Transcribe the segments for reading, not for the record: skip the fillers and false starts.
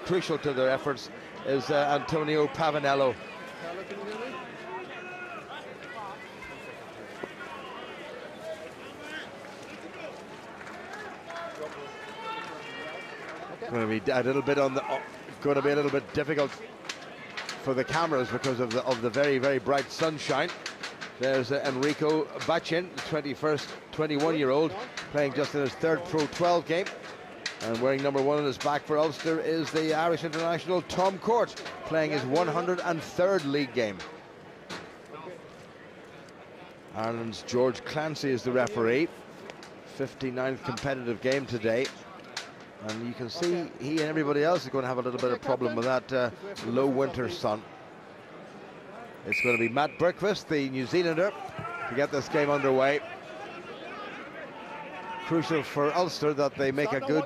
crucial to their efforts is Antonio Pavanello. Going to be a little bit difficult for the cameras because of the very, very bright sunshine. There's Enrico Bachin, the 21-year-old, playing just in his third Pro 12 game. And wearing number 1 on his back for Ulster is the Irish international Tom Court, playing his 103rd league game. Ireland's George Clancy is the referee. 59th competitive game today. And you can see he and everybody else is going to have a little bit of problem with that low winter sun. It's going to be Matt Bergqvist, the New Zealander, to get this game underway. Crucial for Ulster that they make a good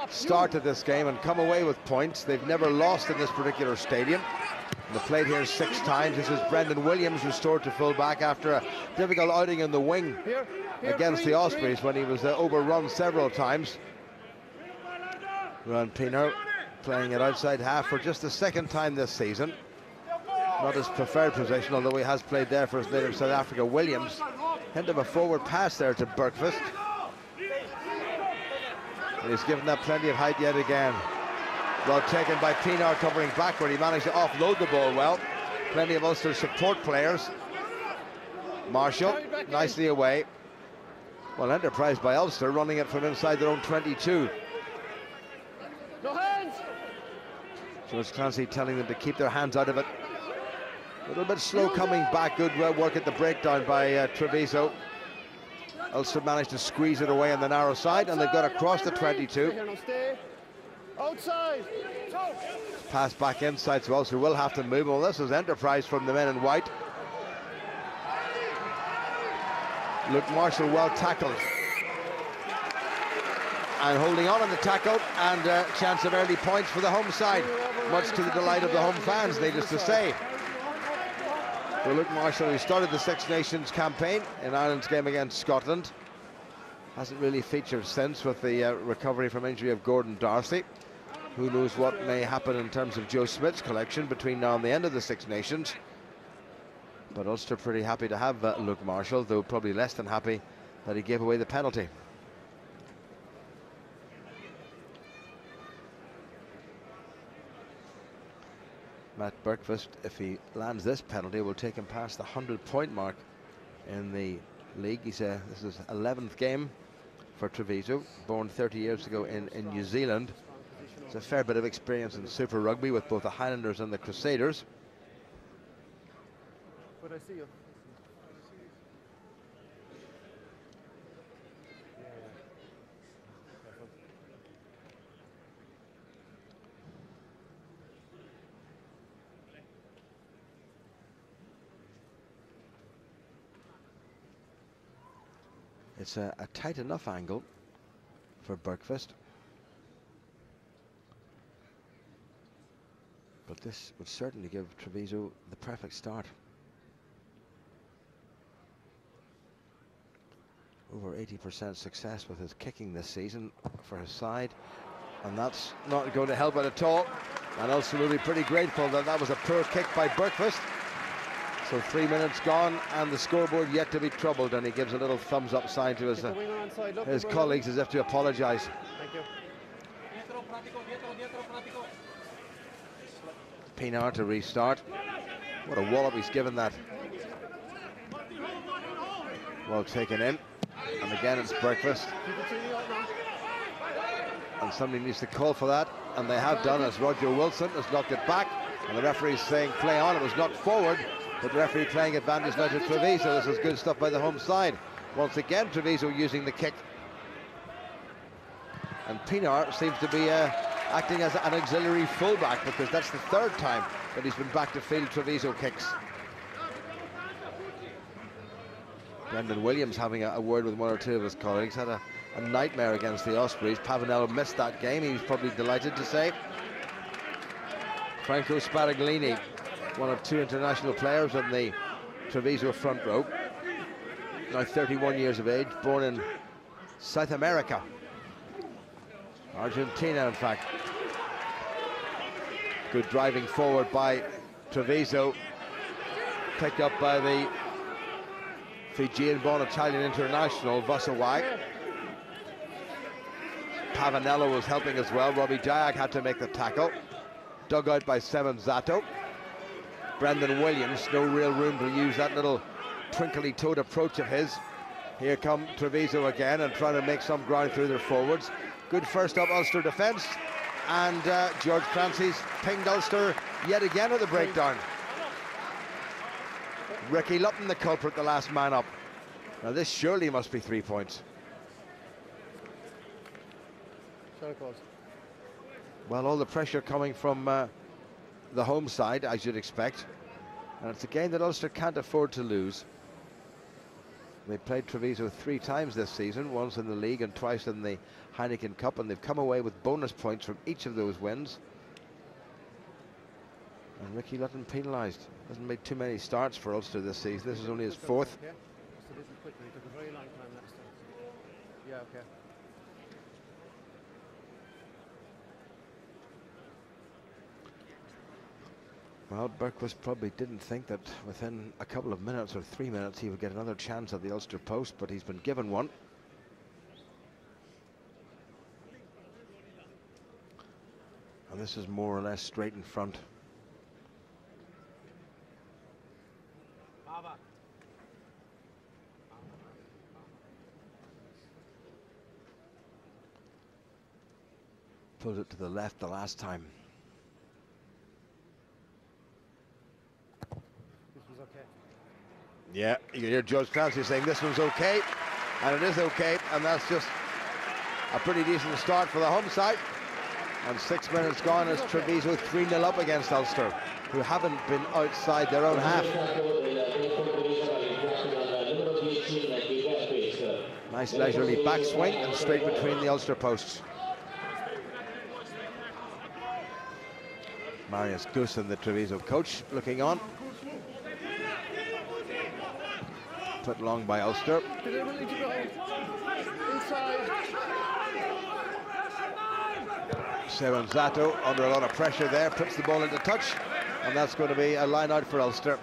start to this game and come away with points. They've never lost in this particular stadium. They've played here 6 times. This is Brendan Williams, restored to full-back after a difficult outing in the wing against the Ospreys when he was overrun several times. Ron Pienaar playing at outside half for just the 2nd time this season. Not his preferred position, although he has played there for his native South Africa. Williams hint of a forward pass there to Bergqvist. And he's given that plenty of height yet again. Well taken by Pienaar, covering backward. He managed to offload the ball well. Plenty of Ulster support players. Marshall nicely away. Well, enterprise by Ulster, running it from inside their own 22. No hands. George Clancy telling them to keep their hands out of it. A little bit slow coming back. Good work at the breakdown by Treviso. Ulster managed to squeeze it away on the narrow side, and they've got across the 22. Outside. Pass back inside, so Ulster will have to move. Well, this is enterprise from the men in white. Luke Marshall well tackled. And holding on the tackle, and a chance of early points for the home side, much to the delight of the home fans, needless to say. So Luke Marshall, who started the Six Nations campaign in Ireland's game against Scotland, hasn't really featured since with the recovery from injury of Gordon Darcy. Who knows what may happen in terms of Joe Smith's collection between now and the end of the Six Nations. But Ulster pretty happy to have Luke Marshall, though probably less than happy that he gave away the penalty. Matt Bergqvist, if he lands this penalty, will take him past the 100-point mark in the league. This is his 11th game for Treviso, born 30 years ago in New Zealand. It's a fair bit of experience in Super Rugby with both the Highlanders and the Crusaders. But I see you. It's a tight enough angle for Bergqvist. But this would certainly give Treviso the perfect start. Over 80% success with his kicking this season for his side. And that's not going to help it at all. And Ulster will be pretty grateful that that was a poor kick by Bergqvist. So 3 minutes gone and the scoreboard yet to be troubled, and he gives a little thumbs up sign to his colleagues as if to apologise. Thank you. Pienaar to restart. What a wallop he's given that. Well taken in. And again it's Bergqvist. And somebody needs to call for that, and they have done, as Roger Wilson has knocked it back. And the referee's saying play on. It was knocked forward. But the referee playing advantage now to Treviso. This is good stuff by the home side. Once again, Treviso using the kick. And Pienaar seems to be acting as an auxiliary fullback, because that's the 3rd time that he's been back to field Treviso kicks. Brendan Williams having a word with 1 or 2 of his colleagues. Had a nightmare against the Ospreys. Pavanello missed that game. He was probably delighted to say. Franco Sparaglini, one of 2 international players in the Treviso front row. Now 31 years of age, born in South America. Argentina, in fact. Good driving forward by Treviso. Picked up by the Fijian-born Italian international, Vasawai. Pavanello was helping as well. Robbie Diak had to make the tackle. Dug out by Seven Zato. Brendan Williams, no real room to use that little twinkly-toed approach of his. Here come Treviso again and trying to make some ground through their forwards. Good first up Ulster defence, and George Clancy's pinged Ulster yet again at the breakdown. Ricky Lutton the culprit, the last man up. Now this surely must be 3 points. Well, all the pressure coming from the home side, I should expect. And it's a game that Ulster can't afford to lose. They played Treviso 3 times this season, once in the league and twice in the Heineken Cup, and they've come away with bonus points from each of those wins. And Ricky Lutton penalised. Hasn't made too many starts for Ulster this season. This is only his 4th. Yeah, okay. Well, Berquist probably didn't think that within a couple of minutes or 3 minutes he would get another chance at the Ulster post, but he's been given one. And this is more or less straight in front. Pulled it to the left the last time. Okay. Yeah, you can hear George Clancy saying this one's okay, and it is okay, and that's just a pretty decent start for the home side. And 6 minutes gone as Treviso 3-0 up against Ulster, who haven't been outside their own half. Nice leisurely backswing and straight between the Ulster posts. Marius Goosen, the Treviso coach, looking on. Put long by Ulster. Seven Zato under a lot of pressure there, puts the ball into touch, and that's going to be a line out for Ulster.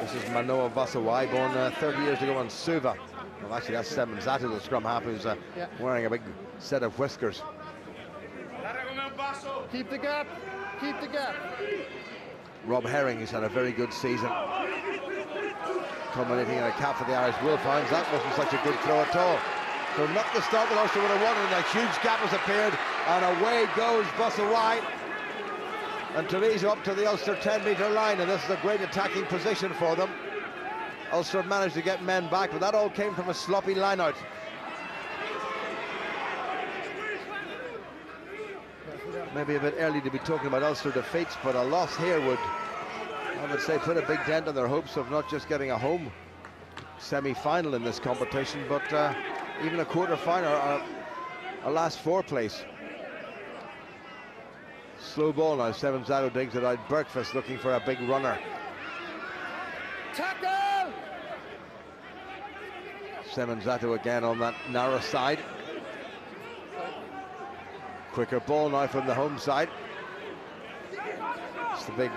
This is Manoa Vasawai, born 30 years ago in Suva. Well, actually, that's Seven Zato, the scrum half, who's wearing a big set of whiskers. Keep the gap, keep the gap. Rob Herring has had a very good season, culminating in a cap for the Irish Wolfhounds. That wasn't such a good throw at all. So not the start that Ulster would have wanted, and a huge gap has appeared, and away goes Busawai. And Treviso up to the Ulster 10-metre line, and this is a great attacking position for them. Ulster managed to get men back, but that all came from a sloppy line-out. Maybe a bit early to be talking about Ulster defeats, but a loss here would, I would say, put a big dent in their hopes of not just getting a home semi-final in this competition, but even a quarter-final or a last 4 place. Slow ball now, Seven Zato digs it out. Bergfast looking for a big runner. Tackle! Seven Zato again on that narrow side. Quicker ball now from the home side. It's the big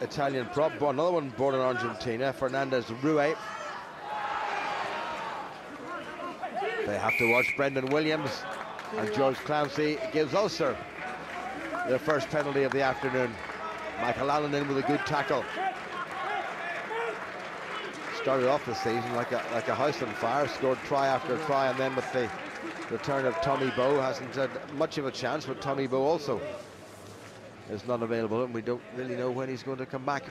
Italian prop. Another one born in Argentina, Fernandez Rue. They have to watch Brendan Williams, and George Clancy gives Ulster their first penalty of the afternoon. Michael Allen in with a good tackle. Started off the season like a house on fire, scored try after try, and then with the return of Tommy Bowe hasn't had much of a chance, but Tommy Bowe also is not available, and we don't really know when he's going to come back.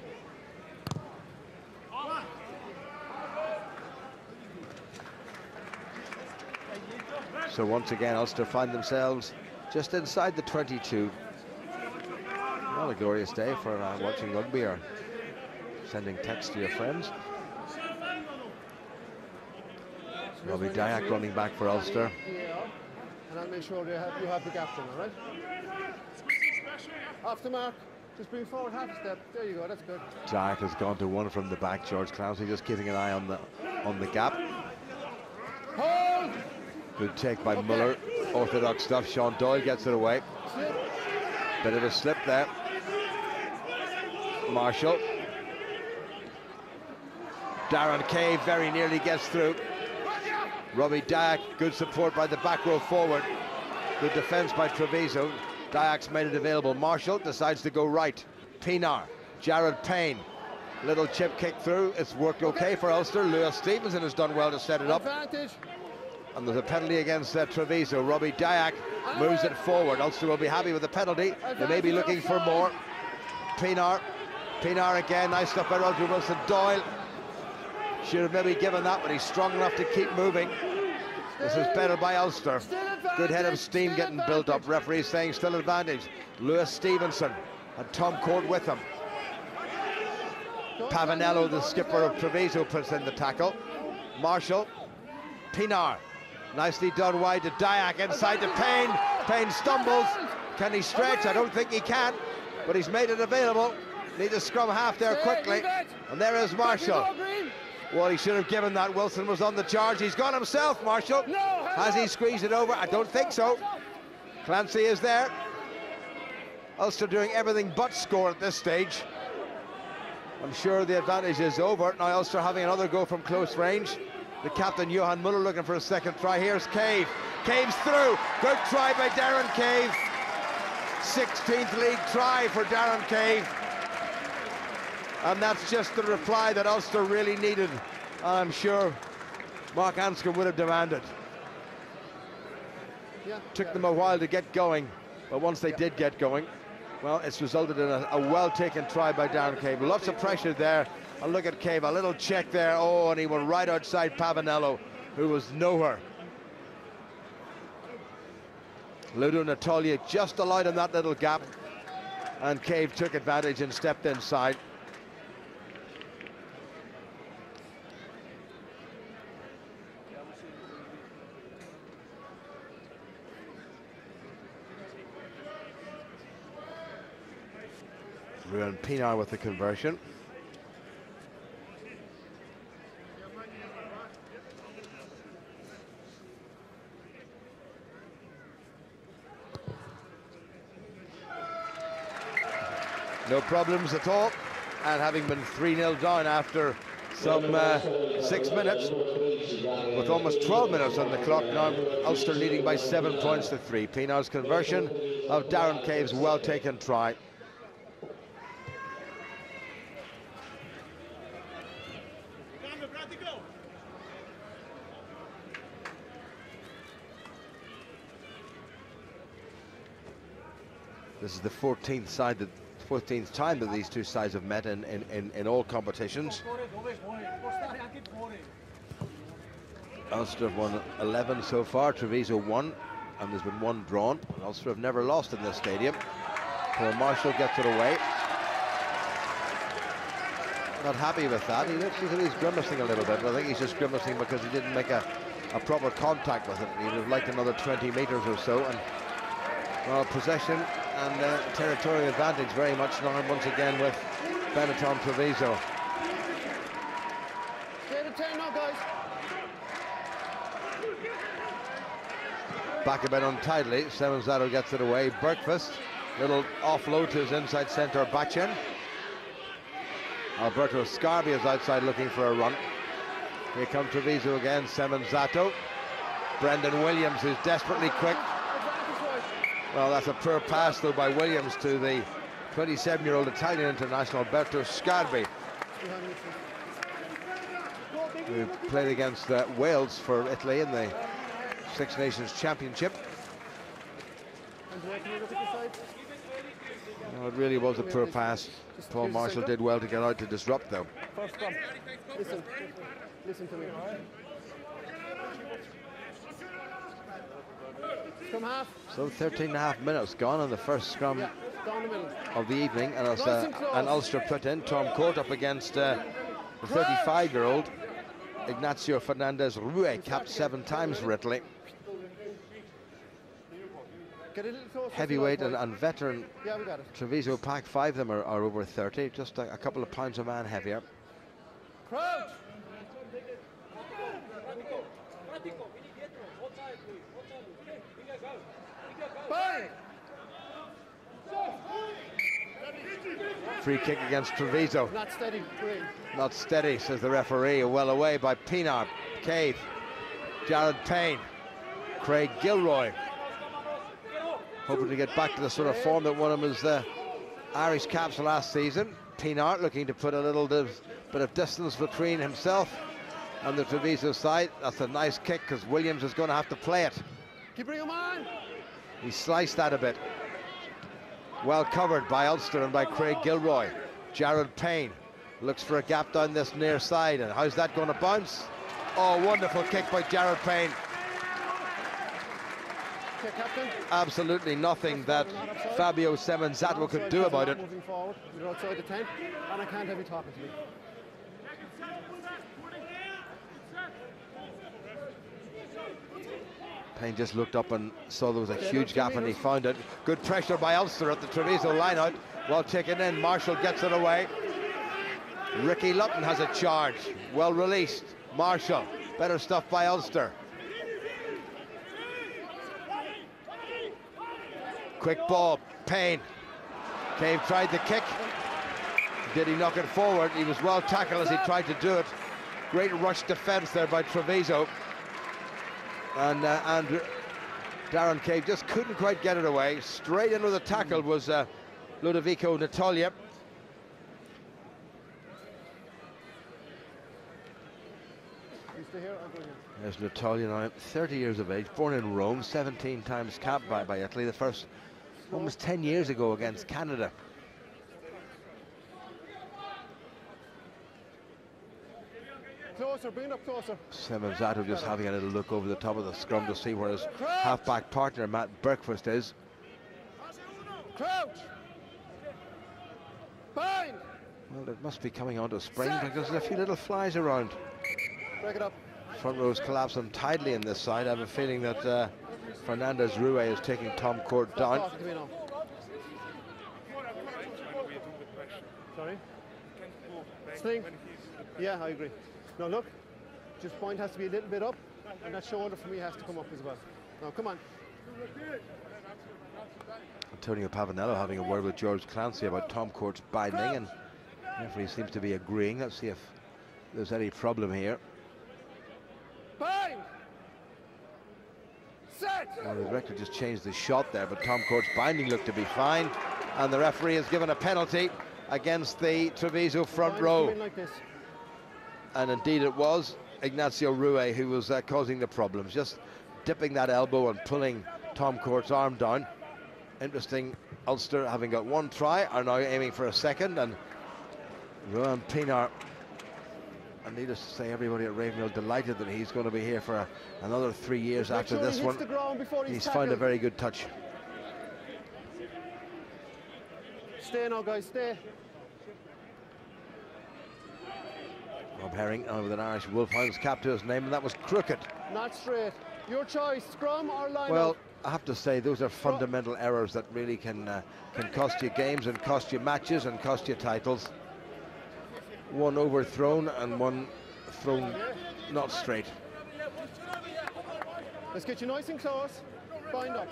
So once again Ulster find themselves just inside the 22. Not a glorious day for watching rugby or sending texts to your friends. Robbie Diak running back for Ulster. Yeah, and I'll make sure you have the gap then, all right? Off the mark, just bring forward half a step. There you go, that's good. Diak has gone to one from the back. George Clancy just keeping an eye on the gap. Hold! Good take by Muller. Orthodox stuff. Sean Doyle gets it away. Bit of a slip there. Marshall. Darren Cave very nearly gets through. Robbie Dyack, good support by the back row forward. Good defence by Treviso. Dyack's made it available. Marshall decides to go right. Pinar, Jared Payne. Little chip kick through. It's worked okay for Ulster. Lewis Stevenson has done well to set it up. And there's a penalty against Treviso. Robbie Dyack moves it forward. Ulster will be happy with the penalty. They may be looking for more. Pinar again. Nice stuff by Roger Wilson. Doyle should have maybe given that, but he's strong enough to keep moving. This is better by Ulster. Good head of steam getting built up. Referee saying still advantage. Lewis Stevenson and Tom Court with him. Pavanello, the skipper of Treviso, puts in the tackle. Marshall. Pinar. Nicely done wide to Dyack, inside to Payne. Payne stumbles. Can he stretch? I don't think he can, but he's made it available. Need a scrum half there quickly. And there is Marshall. Well, he should have given that. Wilson was on the charge. He's gone himself, Marshall. Has he squeezed it over? I don't think so. Clancy is there. Ulster doing everything but score at this stage. I'm sure the advantage is over. Now Ulster having another go from close range. The captain, Johan Muller, looking for a second try. Here's Cave. Cave's through. Good try by Darren Cave. 16th league try for Darren Cave. And that's just the reply that Ulster really needed. I'm sure Mark Anscombe would have demanded. Took them a while to get going, but once they did get going, well, it's resulted in a well-taken try by Darren Cave. Lots of pressure there. And look at Cave, a little check there. Oh, and he went right outside Pavanello, who was nowhere. Ludo Natalia just allowed in that little gap, and Cave took advantage and stepped inside. Ruan Pinar with the conversion. No problems at all, and having been 3-0 down after some 6 minutes, with almost 12 minutes on the clock now, Ulster leading by 7 points to 3. Pinar's conversion of Darren Cave's well-taken try. This is the 14th time that these two sides have met in all competitions. Ulster have won 11 so far, Treviso 1, and there's been 1 drawn. Ulster have never lost in this stadium. Paul Marshall gets it away. Not happy with that. He looks as if he's grimacing a little bit, but I think he's just grimacing because he didn't make a proper contact with it. He would have liked another 20 metres or so. And well, possession and territorial advantage very much now once again with Benetton Treviso. Back a bit untidily. Semenzato gets it away. Bergfast, little offload to his inside centre Bachin. Alberto Scarbi is outside looking for a run. Here comes Treviso again. Semenzato. Brendan Williams, who's desperately quick. Well, that's a poor pass, though, by Williams to the 27-year-old Italian international, Alberto Scarbi, who played against Wales for Italy in the Six Nations Championship. Well, it really was a poor pass. Paul Marshall did well to get out to disrupt, though. Listen to me, all right? Scrum half. So 13.5 minutes gone on the first scrum of the evening, and an Ulster put in. Tom Court up against the 35-year-old Ignacio Fernandez Rue, capped 7 times for Italy. Heavyweight and veteran Treviso pack, 5 of them are over 30, just a couple of pounds a man heavier. Crouch. Bang. Free kick against Treviso. Not steady, Green. Not steady, says the referee. Well away by Pienaar, Cave, Jared Payne, Craig Gilroy. Hoping to get back to the sort of form that won him his Irish caps last season. Pienaar looking to put a little bit of distance between himself and the Treviso side. That's a nice kick because Williams is going to have to play it. Keep bringing him on. He sliced that a bit. Well covered by Ulster and by Craig Gilroy. Jared Payne looks for a gap down this near side, and how's that going to bounce? Oh, wonderful kick by Jared Payne. Okay, Captain. Absolutely nothing that Fabio Semenzato could do about it. Moving forward, you're outside the 10, and I can't have you talking to me. Payne just looked up and saw there was a huge gap, and he found it. Good pressure by Ulster at the Treviso line-out. Well taken in, Marshall gets it away. Ricky Lutton has a charge. Well released, Marshall. Better stuff by Ulster. Quick ball, Payne. Cave tried the kick. Did he knock it forward? He was well tackled as he tried to do it. Great rush defence there by Treviso. And Darren Cave just couldn't quite get it away. Straight in with a tackle was Ludovico Natalia. There's Natalia now, 30 years of age, born in Rome, 17 times capped by Italy. The first almost 10 years ago against Canada. Closer, bring it up closer. Semenzato just having a little look over the top of the scrum to see where his half-back partner, Matt Bergquist, is. Crouch! Bind! Well, it must be coming onto spring because there's a few little flies around. Break it up. Front row's collapsing tidily in this side. I have a feeling that Fernandez Rue is taking Tom Court down. Sorry? Sting? Yeah, I agree. No, look, just point has to be a little bit up, and that shoulder for me has to come up as well. Now, come on. Antonio Pavanello having a word with George Clancy about Tom Court's binding, and the referee seems to be agreeing. Let's see if there's any problem here. Bind! Set! Well, the director just changed the shot there, but Tom Court's binding looked to be fine, and the referee has given a penalty against the Treviso front row. Like this. And indeed it was Ignacio Rue who was causing the problems, just dipping that elbow and pulling Tom Court's arm down. Interesting, Ulster, having got one try, are now aiming for a second, and Rowan Pienaar, and needless to say, everybody at Ravenhill delighted that he's going to be here for another 3 years after this one. He's found a very good touch. Stay now, guys, stay. Rob Herring with an Irish Wolfhounds cap to his name, and that was crooked. Not straight. Your choice, scrum or line Well, out. I have to say those are fundamental errors that really can cost you games and cost you matches and cost you titles. One overthrown and one thrown not straight. Let's get you nice and close. Bind up.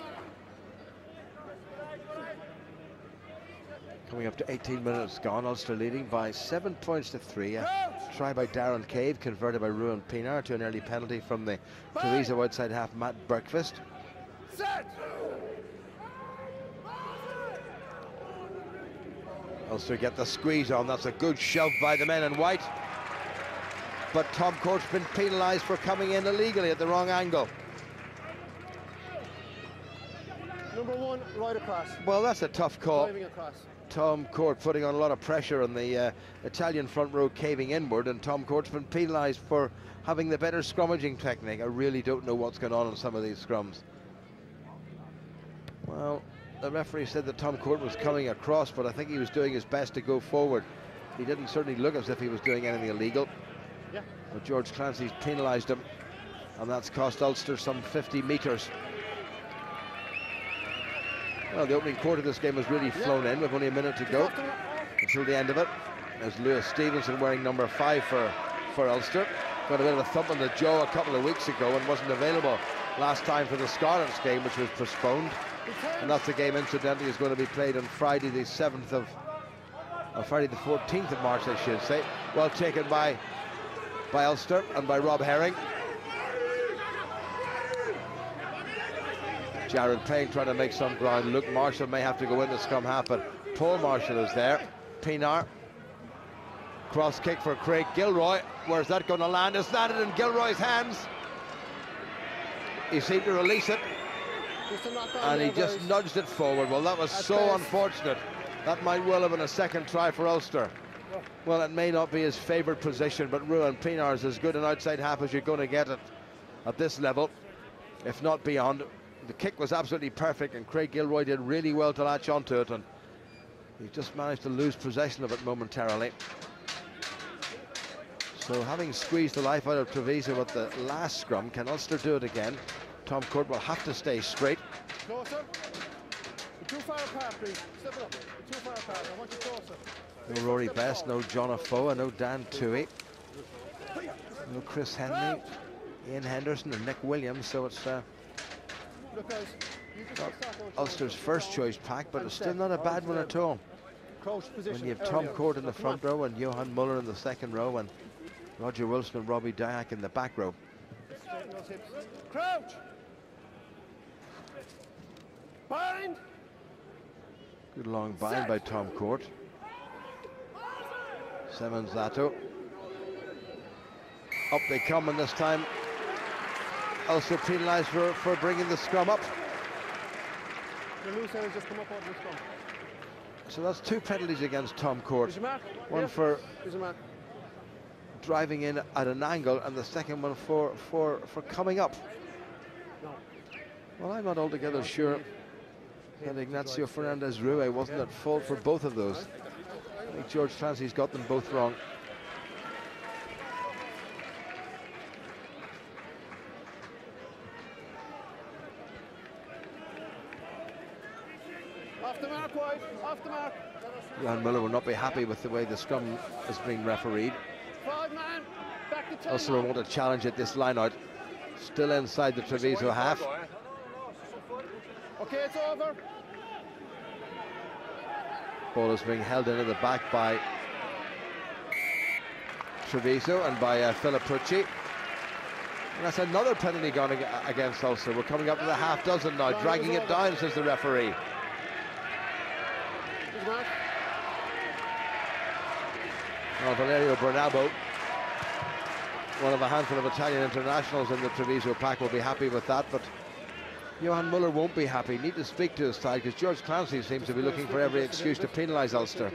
Coming up to 18 minutes gone, Ulster leading by 7 points to 3. A try by Darren Cave, converted by Rowan Pienaar to an early penalty from the Treviso outside half, Matt Bergquist. Set! Ulster get the squeeze on. That's a good shove by the men in white. But Tom Court's been penalised for coming in illegally at the wrong angle. Number one, right across. Well, that's a tough call. Driving across. Tom Court putting on a lot of pressure on the Italian front row, caving inward, and Tom Court's been penalised for having the better scrummaging technique. I really don't know what's going on in some of these scrums. Well, the referee said that Tom Court was coming across, but I think he was doing his best to go forward. He didn't certainly look as if he was doing anything illegal. Yeah. But George Clancy's penalised him, and that's cost Ulster some 50 metres. Well, the opening quarter of this game has really flown in with only a minute to go until the end of it. There's Lewis Stevenson wearing number 5 for Ulster. Got a bit of a thump on the jaw a couple of weeks ago and wasn't available last time for the Scarlets game, which was postponed. And that's the game, incidentally, is going to be played on Friday the 7th of or Friday the 14th of March, I should say. Well taken by Ulster and by Rob Herring. Jared Payne trying to make some ground. Luke Marshall may have to go in the scrum half, but Paul Marshall is there. Pienaar. Cross kick for Craig Gilroy. Where's that going to land? It's landed in Gilroy's hands. He seemed to release it, and he just nudged it forward. Well, that was so unfortunate. That might well have been a second try for Ulster. Well, it may not be his favoured position, but Ruan Pienaar is as good an outside half as you're going to get at this level, if not beyond. The kick was absolutely perfect, and Craig Gilroy did really well to latch onto it, and he just managed to lose possession of it momentarily. So, having squeezed the life out of Treviso with the last scrum, can Ulster do it again? Tom Court will have to stay straight. Closer. You're too far apart, please. Step it up. You're too far apart. I want you closer. No Rory Best, no John Afoa, no Dan Toohey, no Chris Henley, Ian Henderson and Nick Williams. So it's Ulster's first choice pack, but it's still not a bad one at all. When you have Tom Court in the front row and Johan Muller in the second row and Roger Wilson and Robbie Dyack in the back row. Crouch! Bind! Good long bind by Tom Court. Semenzato. Up they come, and this time Ulster penalised for bringing the scrum up. The loose end has just come up out of the scrum. So that's 2 penalties against Tom Court. One for driving in at an angle, and the second one for coming up. No. Well, I'm not altogether sure that Ignacio Fernandez-Rue wasn't at fault for both of those. I think George Clancy's got them both wrong. Off the mark, White. Off the mark. Johan Muller will not be happy with the way the scrum is being refereed. 5 man. Back to 10. Ulster want to challenge at this line out. Still inside the Treviso half. Okay, it's over. Ball is being held into the back by Treviso and by Philip Pucci. And that's another penalty gone against Ulster. We're coming up to the half dozen now, dragging it down, says the referee. Well, Valerio Bernabo, one of a handful of Italian internationals in the Treviso pack, will be happy with that, but Johan Muller won't be happy. Need to speak to his side, because George Clancy seems to be looking for every excuse to penalise Ulster.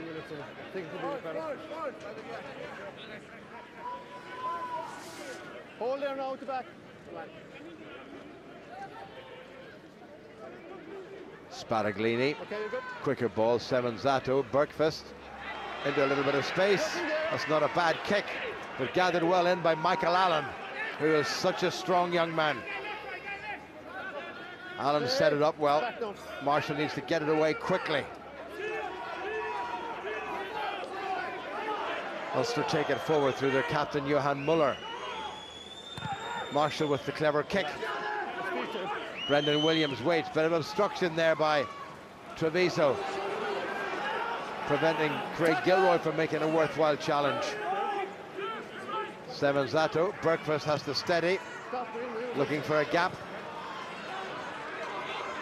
Hold there now at the back. Sparaglini, Okay, you're good. quicker ball, Semenzato, Bergfist into a little bit of space. That's not a bad kick, but gathered well in by Michael Allen, who is such a strong young man. Allen set it up well. Marshall needs to get it away quickly. Ulster take it forward through their captain Johan Muller. Marshall with the clever kick. Brendan Williams waits, bit of obstruction there by Treviso, preventing Craig Gilroy from making a worthwhile challenge. Semenzato, Bergfist has to steady, looking for a gap.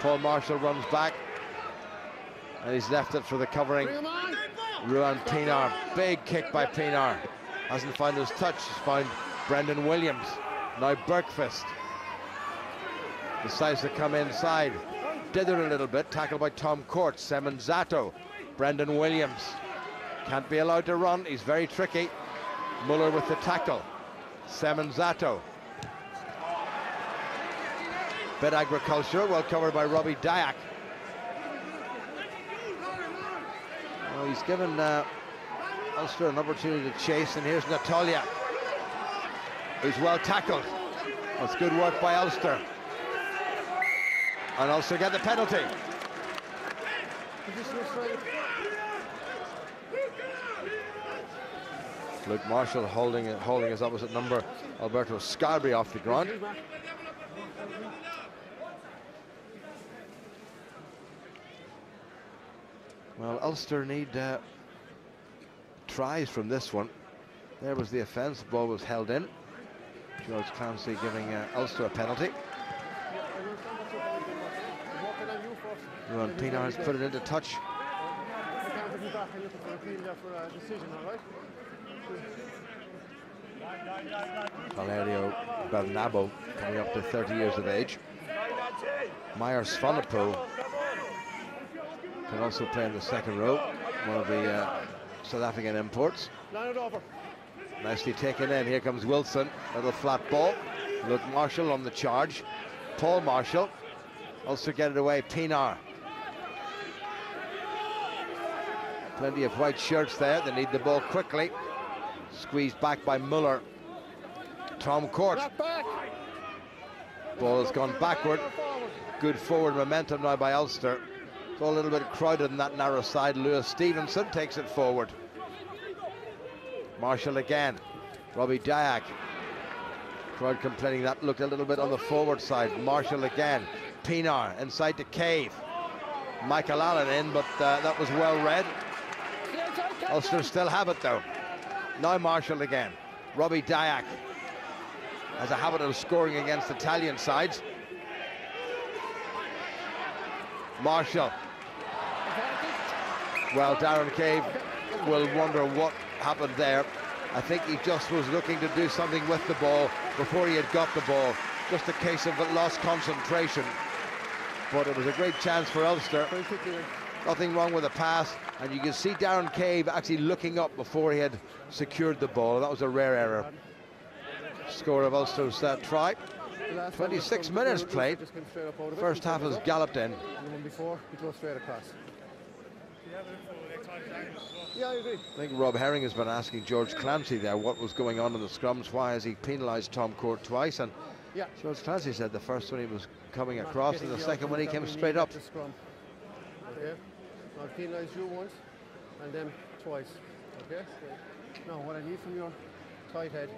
Paul Marshall runs back, and he's left it for the covering Ruan Pienaar. Big kick by Pienaar. Hasn't found his touch, he's found Brendan Williams. Now Bergfist decides to come inside. Dithered a little bit, tackled by Tom Court. Semenzato, Brendan Williams. Can't be allowed to run, he's very tricky. Muller with the tackle. Semenzato. Bit agriculture, well covered by Robbie Dyack. Well, he's given Ulster an opportunity to chase, and here's Natalia, who's well tackled. That's good work by Ulster. And Ulster get the penalty. Luke Marshall holding his opposite number, Alberto Scarby, off the ground. Well, Ulster need tries from this one. There was the offence. The ball was held in. George Clancy giving Ulster a penalty. Ron Pienaar's put it into touch. Valerio Bernabo coming up to 30 years of age. Meyer Svanepoel can also play in the second row, one of the South African imports. Nicely taken in. Here comes Wilson, little flat ball. Luke Marshall on the charge. Paul Marshall. Ulster get it away. Pienaar. Plenty of white shirts there. They need the ball quickly. Squeezed back by Muller. Tom Court. Ball has gone backward. Good forward momentum now by Ulster. It's all a little bit crowded in that narrow side. Lewis Stevenson takes it forward. Marshall again. Robbie Dyack. Crowd complaining that looked a little bit on the forward side. Marshall again. Pienaar inside to Cave. Michael Allen in, but that was well read. Ulster still have it though. Now Marshall again. Robbie Dyack has a habit of scoring against Italian sides. Marshall. Well, Darren Cave will wonder what happened there. I think he just was looking to do something with the ball before he had got the ball. Just a case of lost concentration. But it was a great chance for Ulster. Nothing wrong with the pass. And you can see Darren Cave actually looking up before he had secured the ball. That was a rare error. Score of Ulster's try. 26 minutes played. First half has galloped in. Before he goes straight across. Yeah, I agree. I think Rob Herring has been asking George Clancy there what was going on in the scrums. Why has he penalised Tom Court twice? And yeah, George Clancy said the first one he was coming across, and the second one he came straight up. Okay. I'll penalise you once and then twice. Okay. Now what I need from your tight head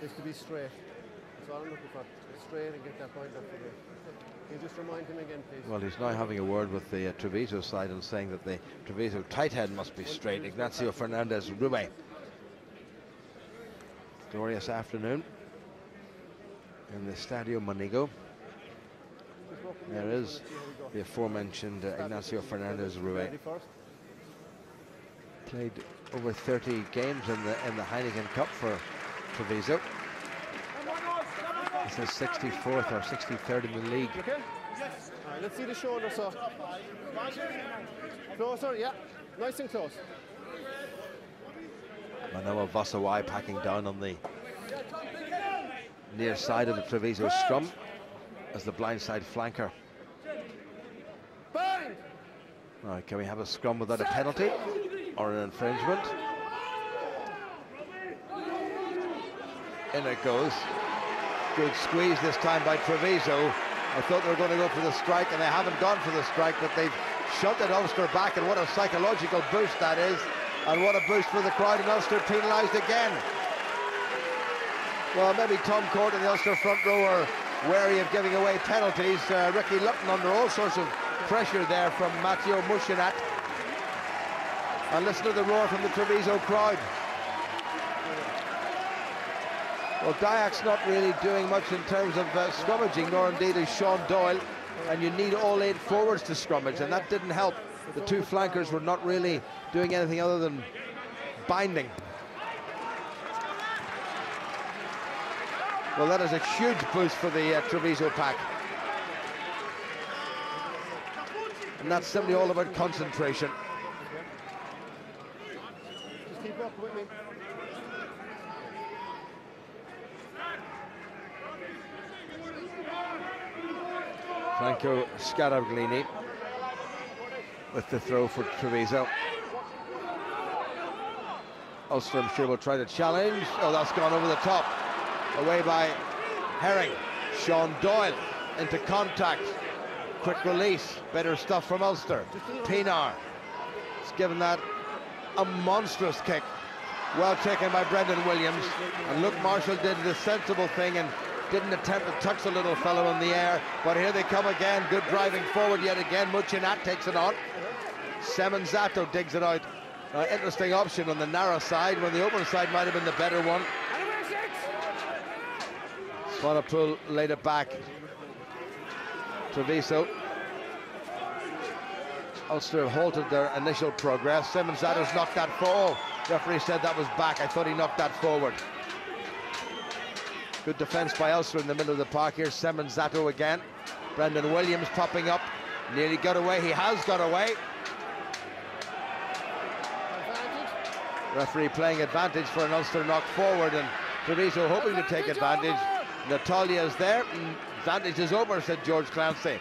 is to be straight. That's all I'm looking for. Straight and get that point up for me. Can you just remind him again, please? Well, he's now having a word with the Treviso side and saying that the Treviso tight head must be straight. Ignacio Fernandez Rube. Glorious afternoon in the Stadio Manigo. There is the aforementioned Ignacio Fernandez Rube. Played over 30 games in the Heineken Cup for Treviso. This is 64th or 63rd in the league. Okay? All right, let's see the shoulder, so. Closer, yeah. Nice and close. Manoa Vasawai packing down on the near side of the Treviso scrum as the blindside flanker. Bang! All right, can we have a scrum without a penalty or an infringement? In it goes. Good squeeze this time by Treviso. I thought they were going to go for the strike, and they haven't gone for the strike, but they've shunted Ulster back, and what a psychological boost that is, and what a boost for the crowd, and Ulster penalised again. Well, maybe Tom Court and the Ulster front row are wary of giving away penalties. Ricky Lutton under all sorts of pressure there from Matteo Mushinat. And listen to the roar from the Treviso crowd. Well, Dyack's not really doing much in terms of scrummaging, nor indeed is Sean Doyle, and you need all 8 forwards to scrummage, and that didn't help. The 2 flankers were not really doing anything other than binding. Well, that is a huge boost for the Treviso pack. And that's simply all about concentration. Just keep up with me. Franco Scaraglini with the throw for Treviso. Ulster, I'm sure, will try to challenge. Oh, that's gone over the top. Away by Herring. Sean Doyle into contact. Quick release. Better stuff from Ulster. Pienaar. It's given that a monstrous kick. Well taken by Brendan Williams. And Luke Marshall did the sensible thing and didn't attempt to touch the little fellow in the air, but here they come again. Good driving forward yet again. Mushinat takes it on. Semenzato digs it out Interesting option on the narrow side when the open side might have been the better one. Swanepoel laid it back. Treviso. Ulster halted their initial progress. Simon Zatto's knocked that forward. Referee said that was back. I thought he knocked that forward. Good defence by Ulster in the middle of the park here. Simon Zatto again. Brendan Williams popping up. Nearly got away. He has got away. Referee playing advantage for an Ulster knock forward, and Treviso hoping to take advantage. Natalia's there. Advantage is over, said George Clancy.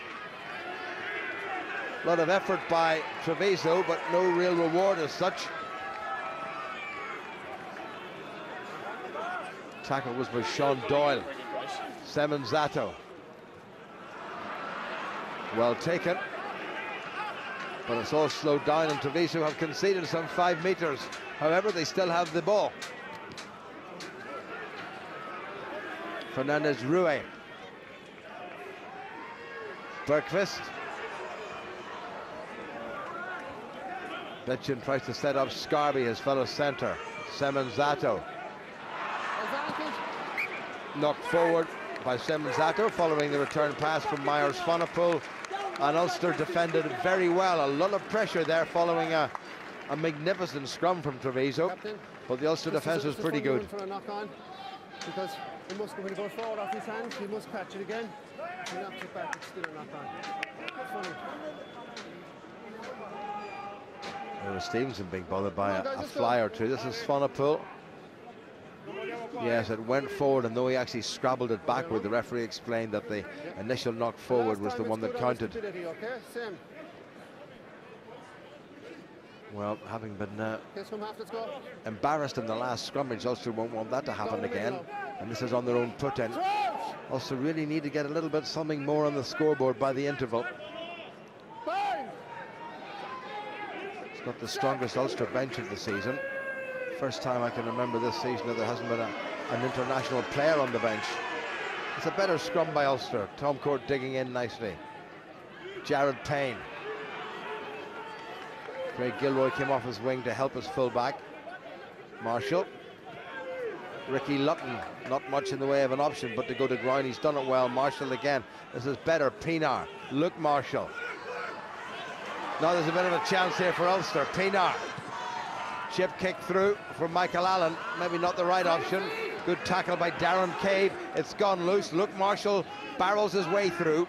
A lot of effort by Treviso, but no real reward as such. Tackle was by Sean Doyle. Simon Zatto. Well taken. But it's all slowed down, and Treviso have conceded some 5 metres. However, they still have the ball. Fernandez Rue. Bergqvist. Betjen tries to set up Scarby, his fellow centre. Simon Zatto. Knocked forward by Simon Zatto following the return pass from Myers Swanepoel. And Ulster defended very well. A lot of pressure there following a magnificent scrum from Treviso. Captain, but the Ulster defence was pretty good. For a knock on, because he must go when he goes forward off his hands, he must catch it again. He knocks it back, it's still a knock on. Funny. Stevenson being bothered by a fly or two. This is Swanepoel. Yes, it went forward, and though he actually scrabbled it backward, the referee explained that the initial knock forward was the one that counted. Well, having been embarrassed in the last scrummage, Ulster won't want that to happen again, and this is on their own put in. Ulster really need to get a little bit something more on the scoreboard by the interval. It's not the strongest Ulster bench of the season. First time I can remember this season that there hasn't been an international player on the bench. It's a better scrum by Ulster. Tom Court digging in nicely. Jared Payne. Craig Gilroy came off his wing to help his fullback. Marshall. Ricky Lutton, not much in the way of an option, but to go to ground, he's done it well. Marshall again. This is better. Pienaar. Look, Marshall. Now there's a bit of a chance here for Ulster. Pienaar. Chip kick through for Michael Allen. Maybe not the right option. Good tackle by Darren Cave. It's gone loose. Look, Marshall barrels his way through.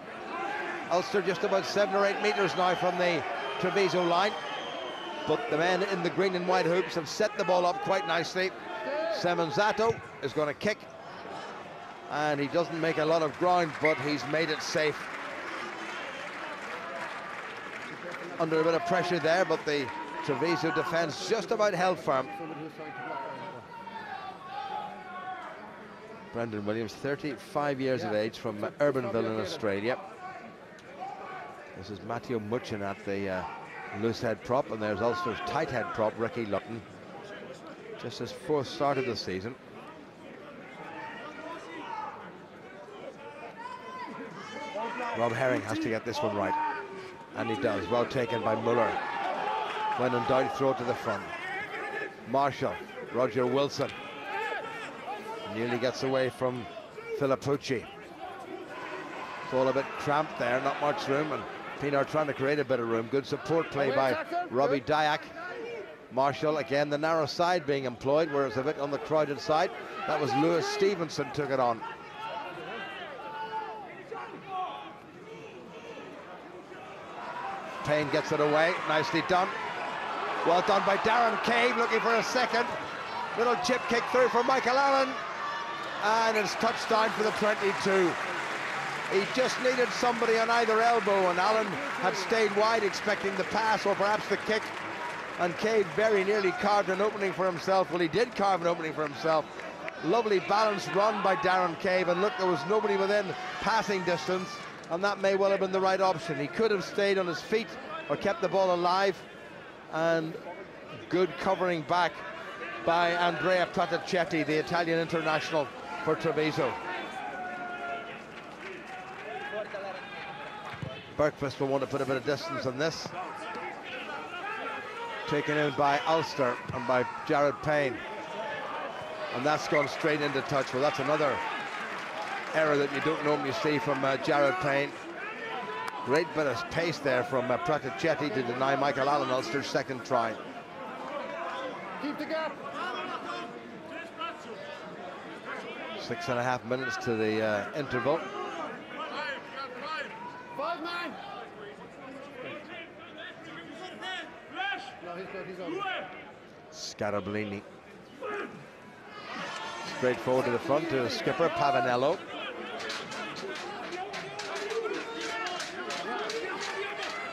Ulster just about 7 or 8 metres now from the Treviso line. But the men in the green and white hoops have set the ball up quite nicely. Simon Zatto is going to kick. And he doesn't make a lot of ground, but he's made it safe. Under a bit of pressure there, but the Treviso defence just about held firm. Brendan Williams, 35 years of age, from Urbanville in Australia. This is Matthew Muchin at the loose head prop, and there's Ulster's tight head prop, Ricky Lutton. Just his 4th start of the season. Rob Herring has to get this one right, and he does. Well taken by Muller. When in doubt, throw it to the front. Marshall, Roger Wilson. Nearly gets away from Filippucci. It's all a bit cramped there, not much room, and Pienaar trying to create a bit of room. Good support play by Robbie Dyack. Marshall, again, the narrow side being employed, whereas a bit on the crowded side. That was Lewis Stevenson took it on. Payne gets it away, nicely done. Well done by Darren Cave, looking for a second. Little chip kick through for Michael Allen. And it's touchdown for the 22. He just needed somebody on either elbow, and Allen had stayed wide expecting the pass or perhaps the kick. And Cave very nearly carved an opening for himself. Well, he did carve an opening for himself. Lovely balanced run by Darren Cave, and look, there was nobody within passing distance, and that may well have been the right option. He could have stayed on his feet or kept the ball alive. And good covering back by Andrea Pratacetti, the Italian international for Treviso. Bergqvist will want to put a bit of distance on this. Taken in by Ulster and by Jared Payne. And that's gone straight into touch. Well, that's another error that you don't normally see from Jared Payne. Great bit of pace there from Pratichetti to deny Michael Allen Ulster's second try. Keep the gap. 6.5 minutes to the interval. 5 man. No, he's good, he's on. Scarablini. Straight forward to the front to the skipper, Pavanello.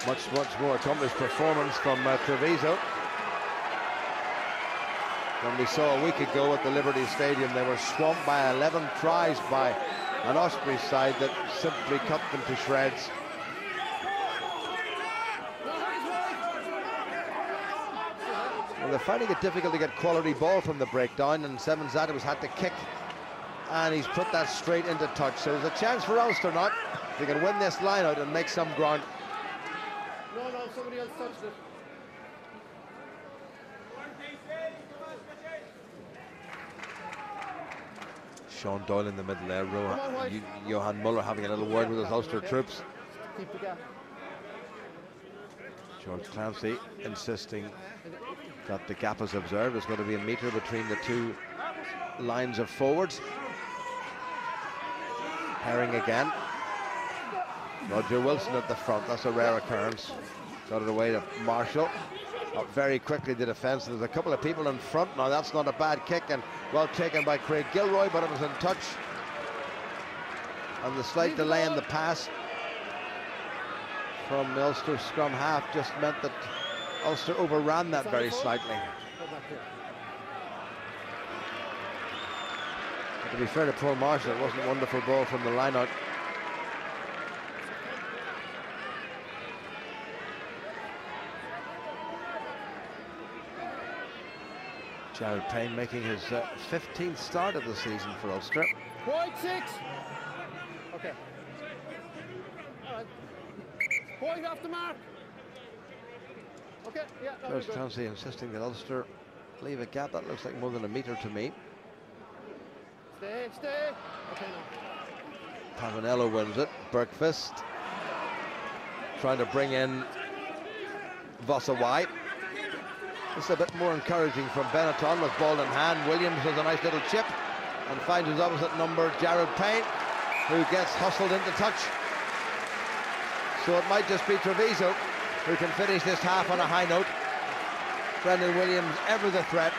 Much more accomplished performance from Treviso. When we saw a week ago at the Liberty Stadium, they were swamped by 11 tries by an Osprey side that simply cut them to shreds. Well, they're finding it difficult to get quality ball from the breakdown, and Seven Zatos had to kick, and he's put that straight into touch. So there's a chance for Ulster now. They can win this line out and make some ground. No, somebody else touched it. Sean Doyle in the middle there. Johan Muller having a little word with his Ulster troops. Keep the gap. George Clancy insisting that the gap is observed. There's going to be a metre between the two lines of forwards. Herring again. Roger Wilson at the front. That's a rare occurrence. Got it away to Marshall. Up very quickly the defence. There's a couple of people in front now. That's not a bad kick, and well taken by Craig Gilroy, but it was in touch. And the slight delay in the pass from the Ulster scrum half just meant that Ulster overran that very slightly. But to be fair to Paul Marshall, it wasn't a wonderful ball from the line-out. Jared Payne making his 15th start of the season for Ulster. Point 6. Okay. All right. Point off the mark. Okay, yeah. George Clancy insisting that Ulster leave a gap. That looks like more than a metre to me. Stay. Okay, now. Pavanello wins it. Bergfist trying to bring in Vossawai. It's a bit more encouraging from Benetton with ball in hand. Williams has a nice little chip and finds his opposite number, Jared Payne, who gets hustled into touch. So it might just be Treviso who can finish this half on a high note. Brendan Williams ever the threat.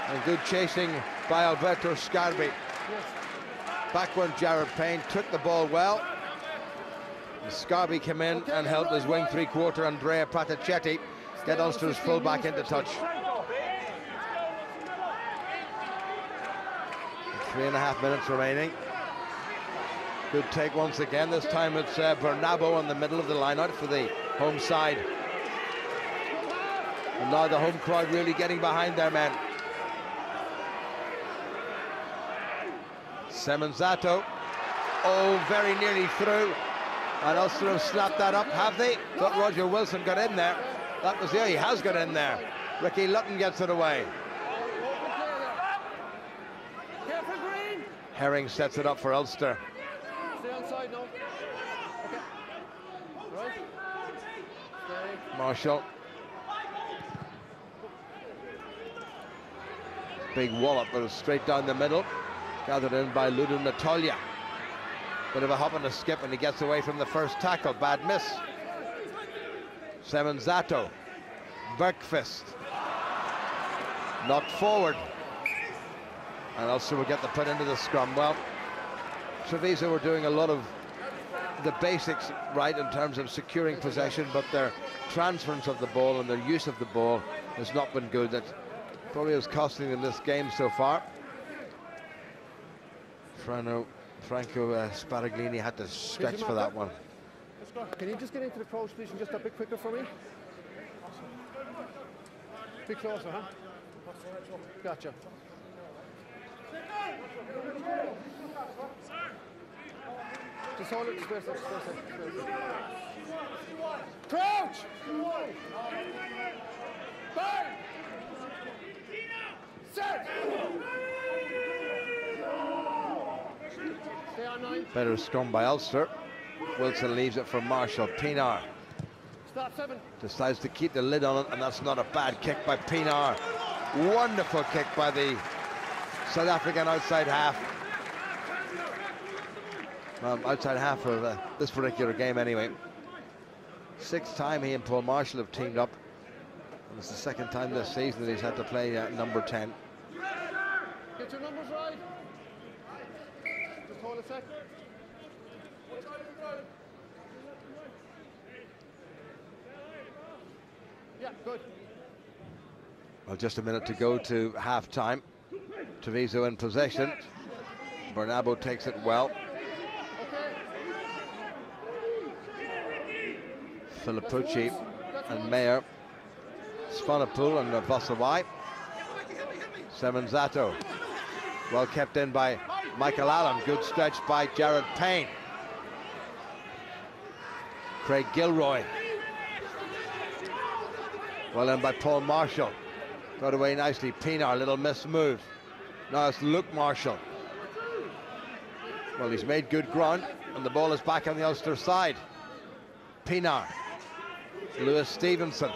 And good chasing by Alberto Scarbi. Back went Jared Payne, took the ball well. Scarbi came in and helped his wing three-quarter Andrea Pratichetti get Ulster's full-back into touch. 3.5 minutes remaining. Good take once again. This time it's Bernabo in the middle of the line-out for the home side. And now the home crowd really getting behind their men. Semenzato. Oh, very nearly through. And Ulster have slapped that up, have they? But Roger Wilson got in there. That was, yeah, he has got in there. Ricky Lutton gets it away. Herring sets it up for Ulster. Stay on side now. Okay. Right. Stay. Marshall. Big wallop, but it's straight down the middle. Gathered in by Ludo Natalia. Bit of a hop and a skip, and he gets away from the first tackle. Bad miss. Semenzato. Bergfist. Knocked forward. And Ulster will get the put into the scrum. Well, Treviso were doing a lot of the basics right in terms of securing possession, but their transference of the ball and their use of the ball has not been good. That probably is costing them this game so far. Franco Sparaglini had to stretch for that one. Can you just get into the approach position just a bit quicker for me? A bit closer, huh? Gotcha. Just hold it, space it. Crouch! Bang! Set! Stay on 9. Better scrum by Ulster. Wilson leaves it for Marshall. Pienaar Stop 7. decides to keep the lid on it, and that's not a bad kick by Pienaar. Wonderful kick by the South African outside half. Outside half of this particular game anyway. 6th time he and Paul Marshall have teamed up, and it's the 2nd time this season that he's had to play number 10. Get your numbers right. Just hold a sec. Yeah, good. Well, just a minute to go to half-time. Treviso in possession. Bernabo takes it well. Filippucci and Mayer. Swanepoel and Vasawai. Semenzato. Well kept in by Michael Allen. Good stretch by Jared Payne. Craig Gilroy. Well in by Paul Marshall. Got away nicely. Pienaar, little missed move. Now it's Luke Marshall. Well, he's made good ground, and the ball is back on the Ulster side. Pienaar. Lewis Stevenson.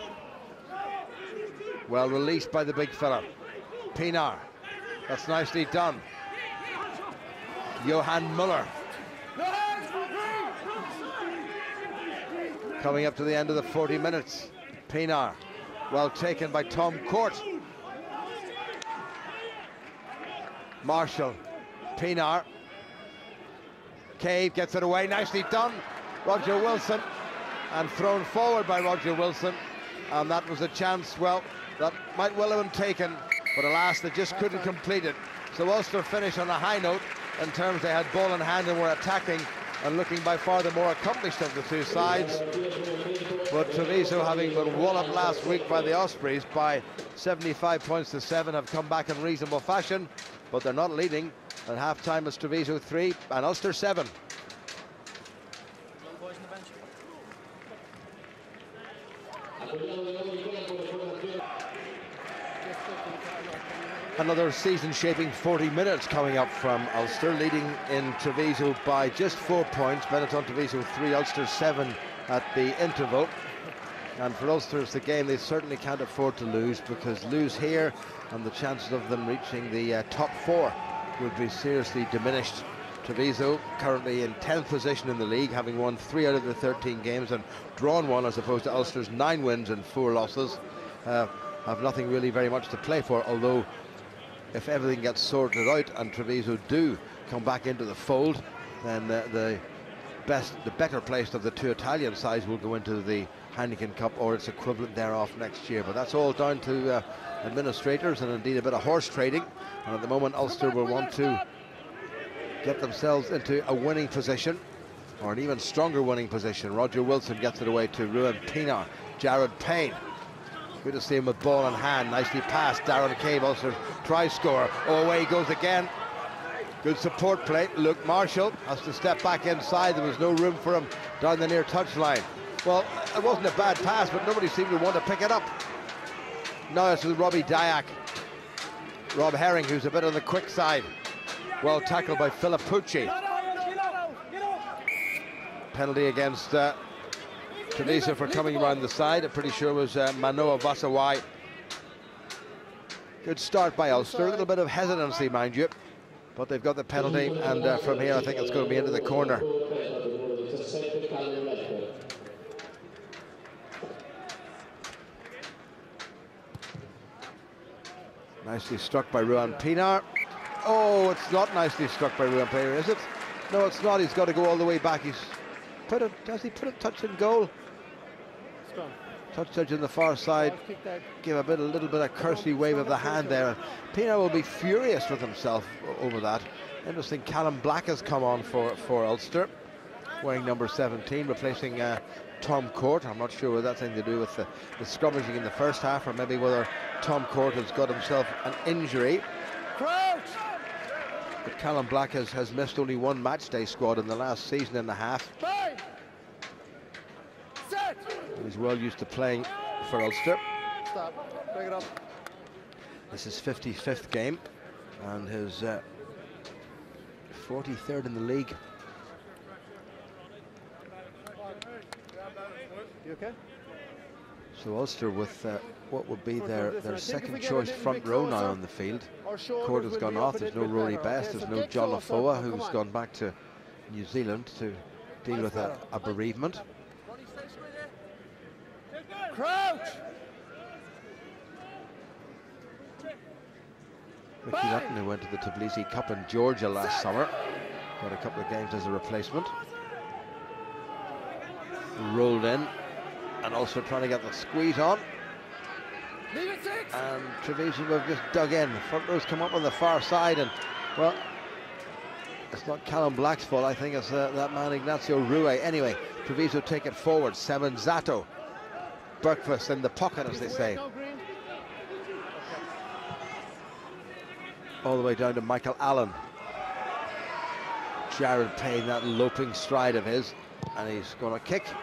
Well released by the big fella. Pienaar. That's nicely done. Johan Muller. Coming up to the end of the 40 minutes. Pienaar. Well taken by Tom Court. Marshall. Pienaar. Cave gets it away. Nicely done. Roger Wilson. And thrown forward by Roger Wilson. And that was a chance, well, that might well have been taken. But alas, they just couldn't complete it. So Ulster finished on a high note in terms they had ball in hand and were attacking and looking by far the more accomplished of the two sides. But Treviso, having been walloped last week by the Ospreys by 75 points to 7, have come back in reasonable fashion, but they're not leading. At half-time it's Treviso 3 and Ulster 7. Another season-shaping 40 minutes coming up from Ulster, leading in Treviso by just 4 points. Benetton Treviso 3, Ulster 7 at the interval. And for Ulster, it's the game they certainly can't afford to lose, because lose here and the chances of them reaching the top 4 would be seriously diminished. Treviso currently in 10th position in the league, having won 3 out of the 13 games and drawn 1, as opposed to Ulster's 9 wins and 4 losses. Have nothing really very much to play for, although if everything gets sorted out and Treviso do come back into the fold, then the better placed of the two Italian sides will go into the Heineken Cup or its equivalent thereof next year. But that's all down to administrators and indeed a bit of horse trading. And at the moment Ulster will want to get themselves into a winning position, or an even stronger winning position. Roger Wilson gets it away to Ruan Pienaar. Jared Payne. Good to see him with ball in hand. Nicely passed. Darren Cave, Ulster try score. Oh, away he goes again. Good support play. Luke Marshall has to step back inside. There was no room for him down the near touchline. Well, it wasn't a bad pass, but nobody seemed to want to pick it up. Now it's with Robbie Dyack. Rob Herring, who's a bit on the quick side. Well tackled by Filippucci. Penalty against Treviso for coming around the side. I'm pretty sure it was Manoa Vasawai. Good start by Ulster. A little bit of hesitancy, mind you, but they've got the penalty, and from here I think it's going to be into the corner. Nicely struck by Ruan Pienaar. Oh, it's not nicely struck by Ruan Pienaar, is it? No, it's not. He's got to go all the way back. Does he put a touch in goal? Touch in the far side. Give a little bit of cursory wave of the hand there. Pienaar will be furious with himself over that. Interesting, Callum Black has come on for Ulster, wearing number 17, replacing Tom Court. I'm not sure whether that's anything to do with the scrummaging in the first half, or maybe whether Tom Court has got himself an injury. But Callum Black has missed only one match day squad in the last season and a half. He's well used to playing for Ulster. Stop. Bring it up. This is 55th game and his 43rd in the league. You okay? So Ulster with what would be their second choice front row now on the field. Cord has gone off, there's no Rory Best, there's no John Afoa, who's gone back to New Zealand to deal with a bereavement. Crouch! Mickey Lutton, who went to the Tbilisi Cup in Georgia last summer, got a couple of games as a replacement. Rolled in, and also trying to get the squeeze on. And Treviso have just dug in. Front rows come up on the far side, and well, it's not Callum Black's fault. I think it's that man Ignacio Rue. Anyway, Treviso take it forward. Seven Zato, breakfast in the pocket, as they say. All the way down to Michael Allen. Jared Payne, that loping stride of his, and he's going to kick. He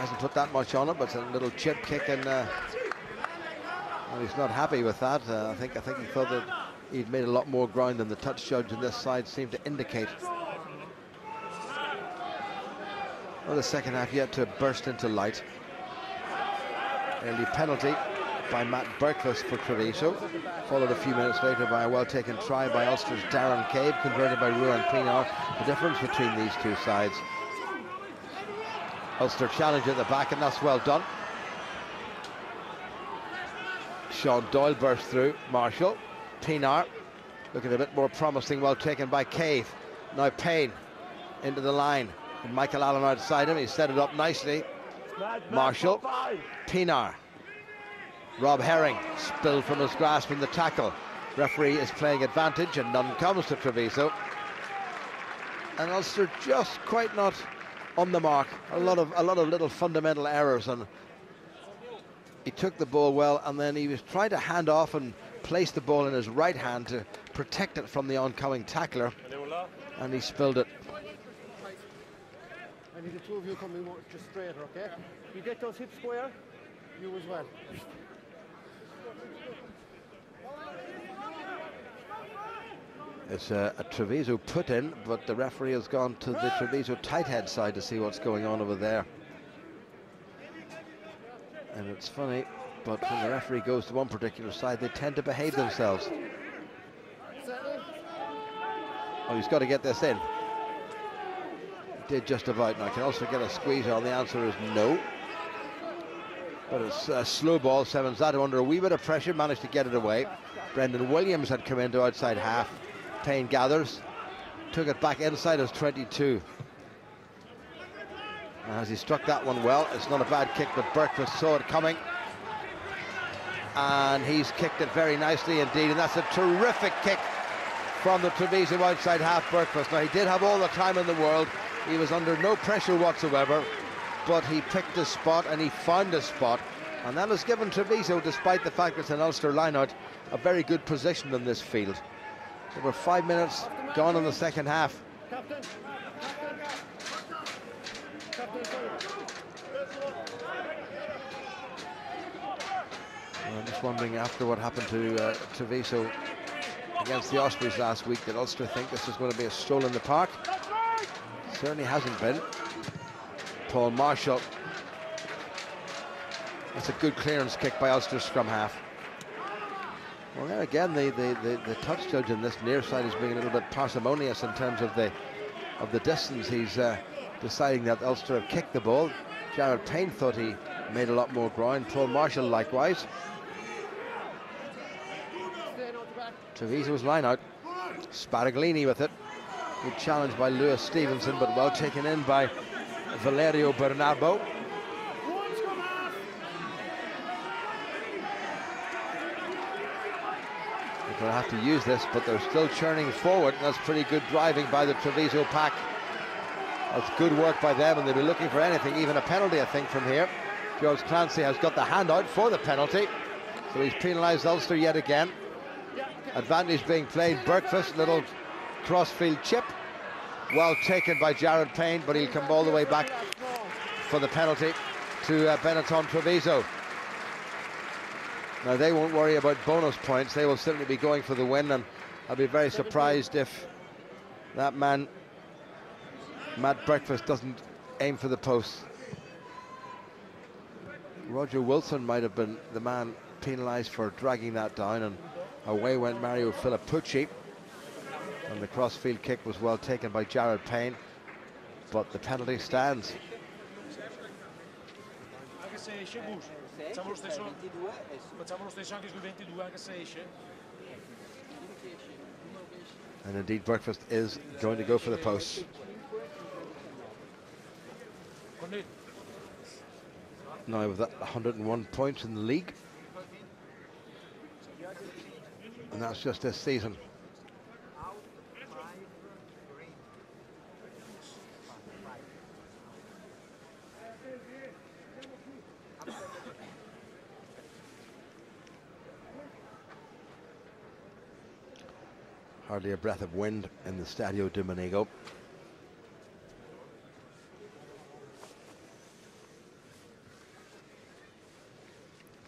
hasn't put that much on it, but it's a little chip kick, and well, he's not happy with that. I think he thought that he'd made a lot more ground than the touch judge on this side seemed to indicate. Well, the second half yet to burst into light. Early penalty by Matt Berkfast for Treviso, followed a few minutes later by a well-taken try by Ulster's Darren Cave, converted by Ruan Pinar. The difference between these two sides. Ulster challenge at the back, and that's well done. Sean Doyle burst through. Marshall. Pinar looking a bit more promising, well taken by Cave. Now Payne into the line. And Michael Allen outside him. He set it up nicely. Marshall. Pinar. Rob Herring spilled from his grasp in the tackle. Referee is playing advantage, and none comes to Treviso. And Ulster just quite not on the mark. A lot of little fundamental errors, and he took the ball well, and then he was trying to hand off and place the ball in his right hand to protect it from the oncoming tackler, and he spilled it. I need the two of you coming just straighter, okay? You get those hips square, you as well. It's a Treviso put in, but the referee has gone to the Treviso tight head side to see what's going on over there. And it's funny, but when the referee goes to one particular side, they tend to behave themselves. Oh, he's got to get this in. He did just about. Now, can also get a squeeze on. The answer is no. But it's a slow ball. Seven Zato under a wee bit of pressure managed to get it away. Brendan Williams had come into outside half. Payne gathers, took it back inside his 22. And as he struck that one well, it's not a bad kick, but Berkfast saw it coming. And he's kicked it very nicely indeed, and that's a terrific kick from the Treviso outside half, Berkfast. Now, he did have all the time in the world. He was under no pressure whatsoever, but he picked a spot and he found a spot. And that has given Treviso, despite the fact it's an Ulster lineout, a very good position in this field. There were 5 minutes gone in the second half. I'm just wondering, after what happened to Treviso against the Ospreys last week, did Ulster think this was going to be a stroll in the park? Certainly hasn't been. Paul Marshall. That's a good clearance kick by Ulster's scrum half. Well, there again, the touch judge in this near side is being a little bit parsimonious in terms of the distance. He's deciding that Ulster have kicked the ball. Jared Payne thought he made a lot more ground. Paul Marshall likewise. Treviso's line out. Sparaglini with it. Good challenge by Lewis Stevenson, but well taken in by Valerio Bernabo. They'll have to use this, but they're still churning forward. That's pretty good driving by the Treviso pack. That's good work by them, and they'll be looking for anything, even a penalty, I think, from here. George Clancy has got the hand out for the penalty, so he's penalised Ulster yet again. Advantage being played. Breakfast, little crossfield chip. Well taken by Jared Payne, but he'll come all the way back for the penalty to Benetton Treviso. Now they won't worry about bonus points. They will simply be going for the win, and I'll be very surprised if that man, Matt Breakfast, doesn't aim for the post. Roger Wilson might have been the man penalised for dragging that down, and away went Mario Filippucci. And the crossfield kick was well taken by Jared Payne, but the penalty stands. And indeed, Breakfast is going to go for the post. Now with that 101 points in the league, and that's just this season. Hardly a breath of wind in the Stadio Domenico.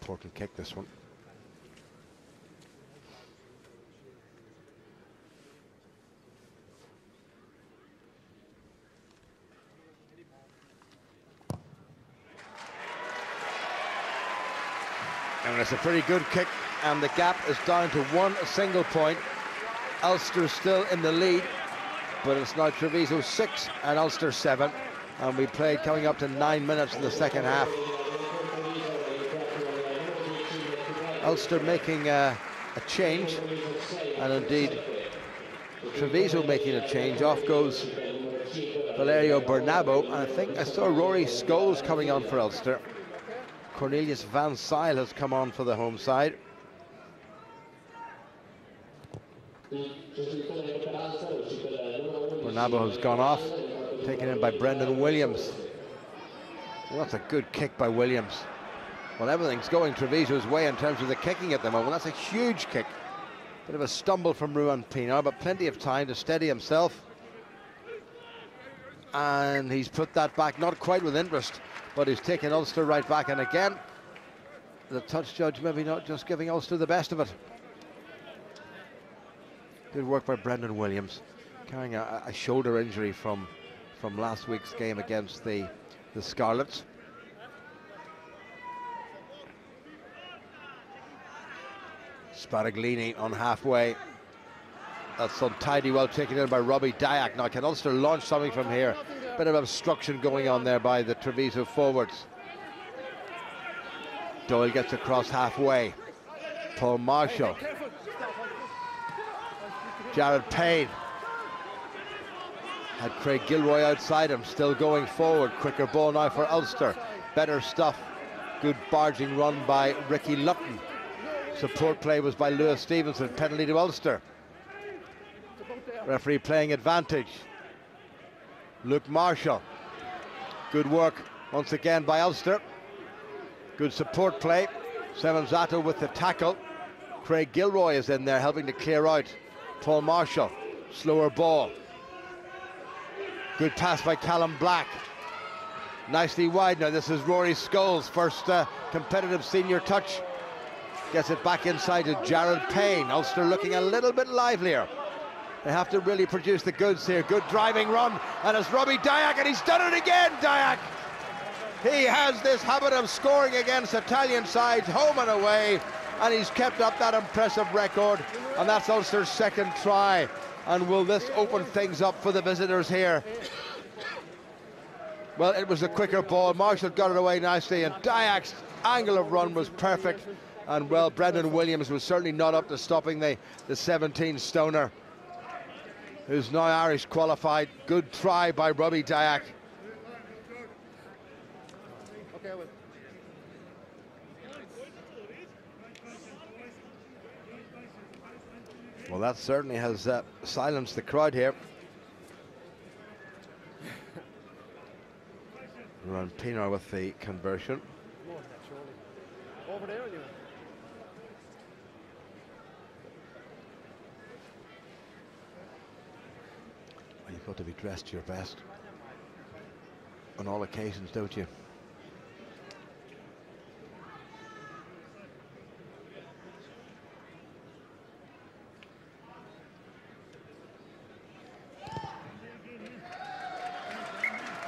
Important kick, this one. And it's a pretty good kick, and the gap is down to one single point. Ulster still in the lead, but it's now Treviso 6 and Ulster 7, and we played coming up to 9 minutes in the second half. Ulster making a change, and indeed Treviso making a change. Off goes Valerio Bernabo, and I think I saw Rory Scholes coming on for Ulster. Cornelius Van Zyl has come on for the home side. Bernabo has gone off, taken in by Brendan Williams. Well, that's a good kick by Williams. Well, everything's going Treviso's way in terms of the kicking at the moment. That's a huge kick. Bit of a stumble from Ruan Pienaar, but plenty of time to steady himself. And he's put that back, not quite with interest, but he's taken Ulster right back. And again, the touch judge maybe not just giving Ulster the best of it. Good work by Brendan Williams, carrying a shoulder injury from last week's game against the Scarlets. Sparaglini on halfway. That's untidy, well taken in by Robbie Dyack. Now can Ulster launch something from here? Bit of obstruction going on there by the Treviso forwards. Doyle gets across halfway. Paul Marshall. Jared Payne. Had Craig Gilroy outside him, still going forward. Quicker ball now for Ulster. Better stuff. Good barging run by Ricky Lupton. Support play was by Lewis Stevenson. Penalty to Ulster. Referee playing advantage. Luke Marshall. Good work once again by Ulster. Good support play. Semenzato with the tackle. Craig Gilroy is in there helping to clear out. Paul Marshall. Slower ball. Good pass by Callum Black. Nicely wide now. This is Rory Scholes' first competitive senior touch. Gets it back inside to Jared Payne. Ulster looking a little bit livelier. They have to really produce the goods here. Good driving run, and it's Robbie Dyack, and he's done it again, Dyack! He has this habit of scoring against Italian sides, home and away, and he's kept up that impressive record, and that's Ulster's second try. And will this open things up for the visitors here? Well, it was a quicker ball. Marshall got it away nicely, and Dyack's angle of run was perfect. And well, Brendan Williams was certainly not up to stopping the 17-stoner, who's now Irish qualified. Good try by Robbie Dyack. Well, that certainly has silenced the crowd here. Ruan Pienaar with the conversion. Over there, anyway. dressed your best on all occasions, don't you?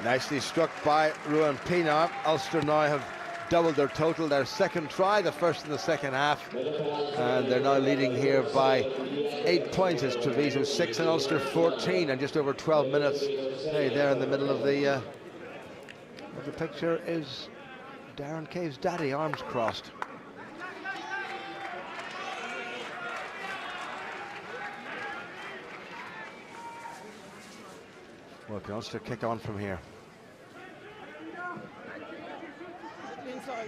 Nicely struck by Ruan Pienaar. Ulster now have doubled their total, their second try, the first in the second half, and they're now leading here by 8 points. It's Treviso 6 and Ulster 14, and just over 12 minutes played. There in the middle of the picture is Darren Cave's daddy, arms crossed. Well, can Ulster kick on from here?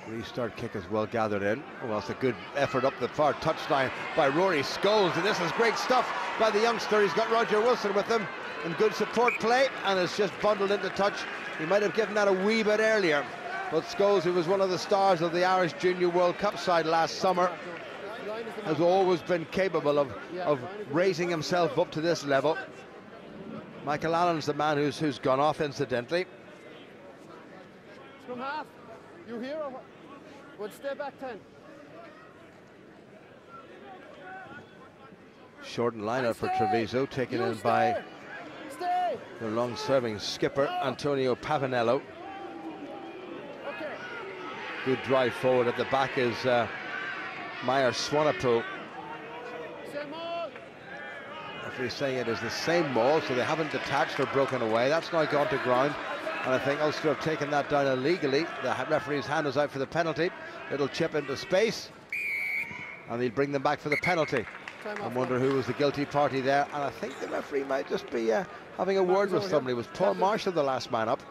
Restart kick is well gathered in. Well, it's a good effort up the far touchline by Rory Scholes, and this is great stuff by the youngster. He's got Roger Wilson with him in good support play, and it's just bundled into touch. He might have given that a wee bit earlier, but Scholes, who was one of the stars of the Irish Junior World Cup side last summer, has always been capable of raising himself up to this level. Michael Allen's the man who's gone off, incidentally. Scrum half. You here or what? Well, stay back 10. Shortened lineup for Treviso, taken in by the long-serving skipper, Antonio Pavanello. Okay. Good drive forward. At the back is Meyer Swanepoel. Referee saying it is the same maul, so they haven't detached or broken away. That's now gone to ground, and I think Ulster have taken that down illegally. The referee's hand is out for the penalty. Little chip into space, and he'll bring them back for the penalty. I wonder who was the guilty party there, and I think the referee might just be having a word with somebody. Was Paul Marshall the last man up?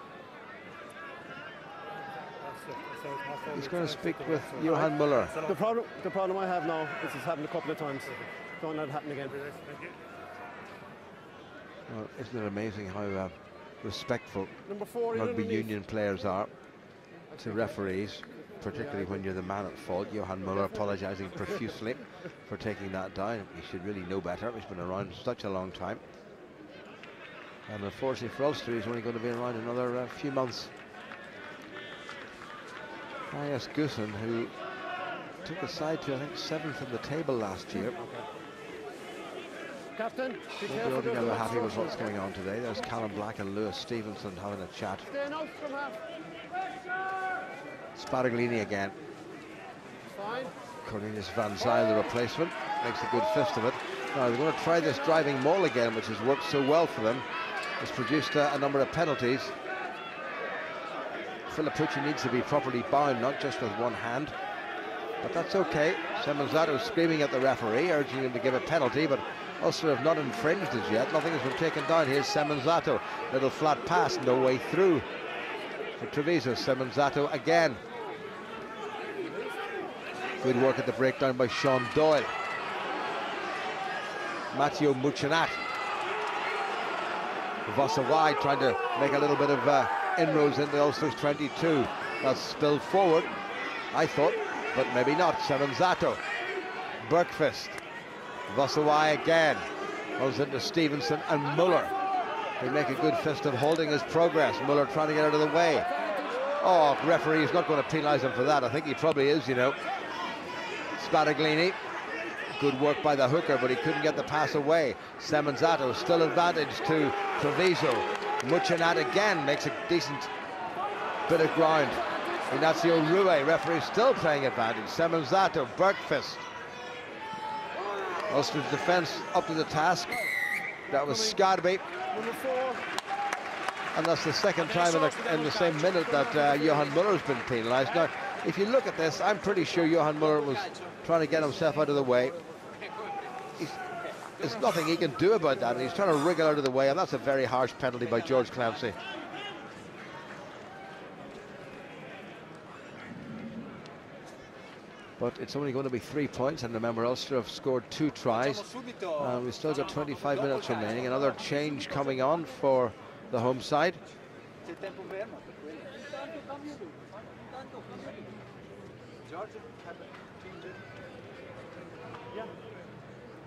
He's going to speak with Johan Muller. The problem I have now is it's happened a couple of times. Don't let it happen again. Well, isn't it amazing how respectful rugby union players are to referees, particularly when you're the man at fault? Johan Muller apologising profusely for taking that down. He should really know better. He's been around such a long time. And unfortunately for Ulster, he's only going to be around another few months. Marius Gussen, who took a side to, I think, 7th in the table last year. Captain, be altogether happy with what's going on today. There's Callum Black and Lewis Stevenson having a chat. Spadaglini again. Fine. Cornelius Van Zyl, the replacement, makes a good fist of it. Now they're going to try this driving maul again, which has worked so well for them. It's produced a number of penalties. Filippucci needs to be properly bound, not just with one hand. But that's okay. Semenzato screaming at the referee, urging him to give a penalty, but Ulster have not infringed as yet. Nothing has been taken down. Here's Semenzato. Little flat pass, no way through for Treviso. Semenzato again. Good work at the breakdown by Sean Doyle. Matteo Muchinat. Vossawai trying to make a little bit of inroads into Ulster's 22. That's spilled forward, I thought, but maybe not. Semenzato. Bergqvist. Vossawai again. Runs into Stevenson and Muller. They make a good fist of holding his progress. Muller trying to get out of the way. Oh, referee is not going to penalise him for that. I think he probably is, you know. Spadaglini. Good work by the hooker, but he couldn't get the pass away. Semenzato still advantage to Treviso. Muchinat again makes a decent bit of ground. Ignacio Rue, referee still playing advantage. Semenzato, Bergqvist. Ulster's defence up to the task. That was Scarby. And that's the second time in the same minute that Johan Muller's been penalised. Now, if you look at this, I'm pretty sure Johan Muller was trying to get himself out of the way. There's nothing he can do about that, and he's trying to wriggle out of the way, and that's a very harsh penalty by George Clancy. But it's only going to be 3 points, and remember, Ulster have scored 2 tries. We've still got 25 minutes remaining. Another change coming on for the home side.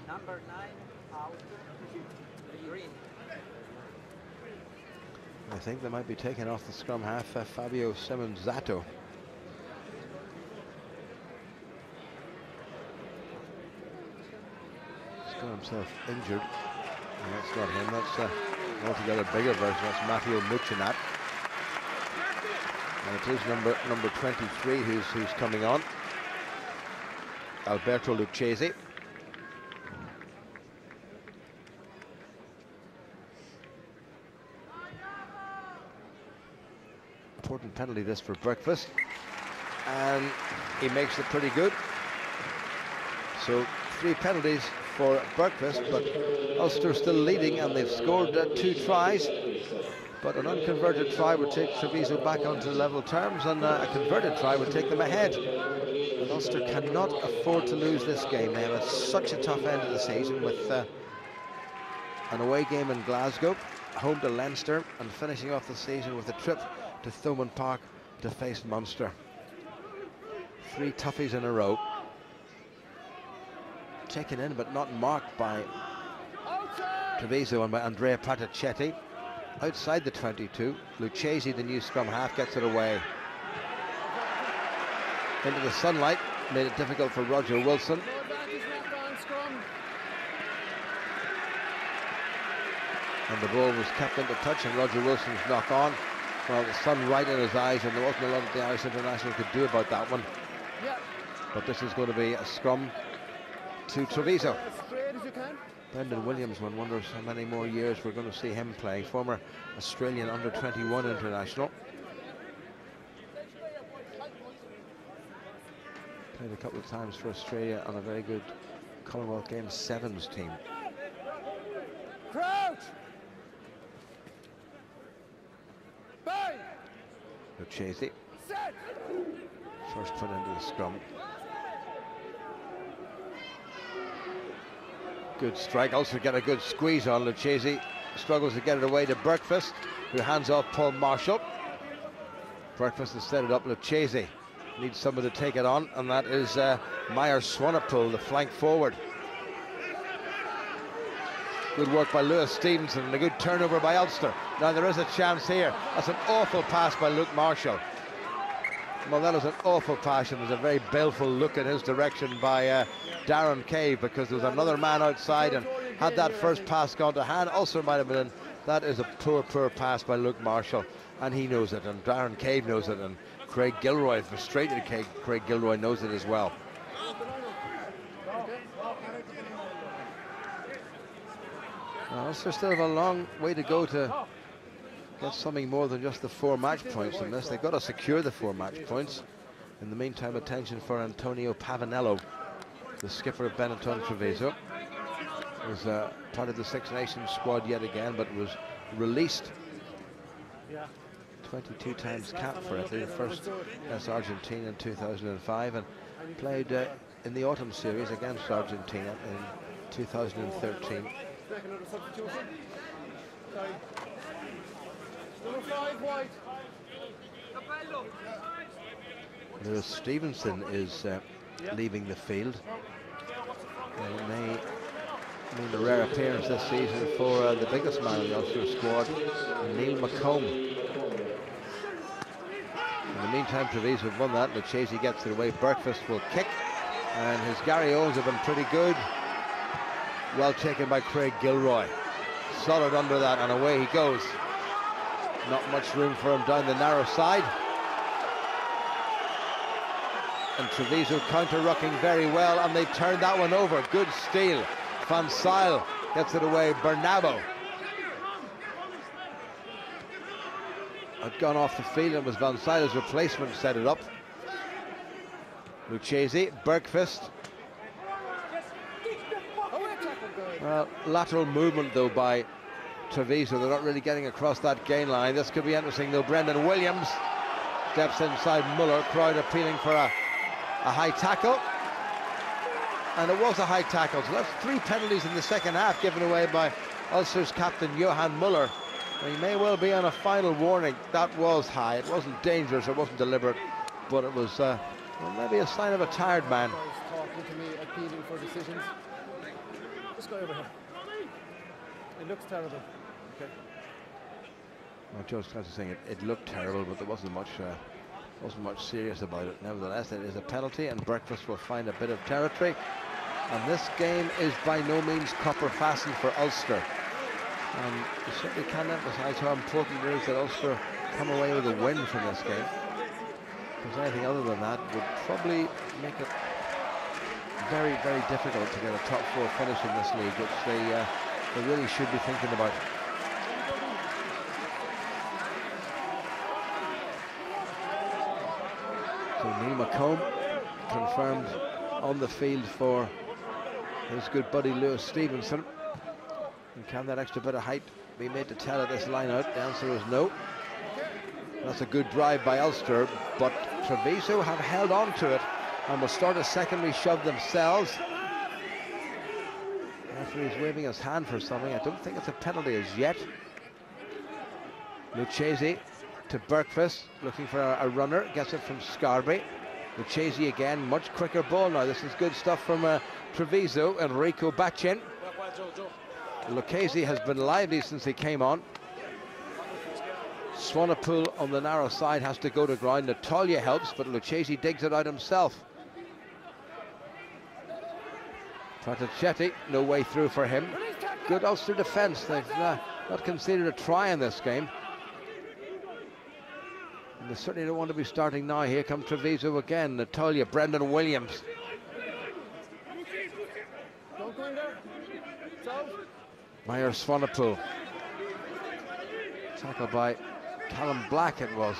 Number 9 out, green. I think they might be taking off the scrum half, Fabio Simonzato. He's got himself injured. And that's not him, that's an altogether bigger version. That's Matteo Muccinat. And it is number 23 who's coming on. Alberto Lucchesi. Important penalty this for Breakfast, and he makes it pretty good. So 3 penalties for Breakfast, but Ulster still leading, and they've scored 2 tries. But an unconverted try would take Treviso back onto level terms, and a converted try would take them ahead. And Ulster cannot afford to lose this game. They have such a tough end of the season with an away game in Glasgow, home to Leinster, and finishing off the season with a trip to Thomond Park to face Munster. 3 toughies in a row. Taken in but not marked by Treviso and by Andrea Praticetti. Outside the 22, Lucchesi, the new scrum half, gets it away. Into the sunlight, made it difficult for Roger Wilson. And the ball was kept into touch, and Roger Wilson's knock on. Well, the sun right in his eyes, and there wasn't a lot that the Irish international could do about that one. But this is going to be a scrum to Treviso. Brendan Williams, one wonders how many more years we're going to see him play. Former Australian under-21 international. Played a couple of times for Australia on a very good Commonwealth Games Sevens team. Crouch! Lucchesi. First put into the scrum. Good strike. Also get a good squeeze on. Lucchesi struggles to get it away to Breakfast, who hands off Paul Marshall. Breakfast has set it up. Lucchesi needs someone to take it on, and that is Meyer Swanepoel, the flank forward. Good work by Lewis Stevenson, and a good turnover by Ulster. Now there is a chance here. That's an awful pass by Luke Marshall. Well, that was an awful pass, and there's a very baleful look in his direction by Darren Cave, because there was another man outside, and had that first pass gone to hand, Ulster might have been in. That is a poor pass by Luke Marshall, and he knows it, and Darren Cave knows it, and Craig Gilroy, frustrated Craig Gilroy, knows it as well. Now, Ulster still have a long way to go to get something more than just the 4 match points in this. They've got to secure the 4 match points. In the meantime, attention for Antonio Pavanello, the skipper of Benetton Treviso. Was part of the Six Nations squad yet again, but was released. 22 times capped for Italy, first against Argentina in 2005, and played in the autumn series against Argentina in 2013. Another substitution. Sorry. Number 5 white. Lewis Stevenson is leaving the field. It may mean a rare appearance this season for the biggest man in the Ulster squad, Neil McComb. In the meantime, Treviso have won that. Lucchesi gets it away. Breakfast will kick, and his Gary Owens have been pretty good. Well taken by Craig Gilroy. Solid under that, and away he goes. Not much room for him down the narrow side. And Treviso counter-rucking very well, and they turned that one over. Good steal. Van Zyl gets it away. Bernabo had gone off the field, and was Van Zyl's replacement set it up. Lucchesi, Bergqvist. Lateral movement though by Treviso. They're not really getting across that gain line. This could be interesting though. Brendan Williams steps inside Muller. Crowd appealing for a high tackle, and it was a high tackle. So that's 3 penalties in the second half given away by Ulster's captain Johan Muller. He may well be on a final warning. That was high. It wasn't dangerous, it wasn't deliberate, but it was well, maybe a sign of a tired man. Talking to me, appealing for decisions. This guy over here. It looks terrible. Okay. Well, Joe's trying to say it looked terrible, but there wasn't much serious about it. Nevertheless, it is a penalty, and Breakfast will find a bit of territory. And this game is by no means copper fastened for Ulster. And you certainly can emphasise how important it is that Ulster come away with a win from this game. Because anything other than that would probably make it very, very difficult to get a top 4 finish in this league, which they really should be thinking about. So Neil McComb confirmed on the field for his good buddy Lewis Stevenson. And can that extra bit of height be made to tell at this line out? The answer is no. That's a good drive by Ulster, but Treviso have held on to it and will start a secondary shove themselves. After he's waving his hand for something, I don't think it's a penalty as yet. Lucchesi to Breakfast, looking for a runner, gets it from Scarby. Lucchesi again, much quicker ball now. This is good stuff from Treviso, Enrico Bachin. Lucchesi has been lively since he came on. Swanepoel on the narrow side has to go to ground. Natalia helps, but Lucchesi digs it out himself. Praticetti, no way through for him. Good Ulster defence. They've not conceded a try in this game. And they certainly don't want to be starting now. Here come Treviso again. Natalia, Brendan Williams. Meyer Swanepoel. Tackled by Callum Black it was.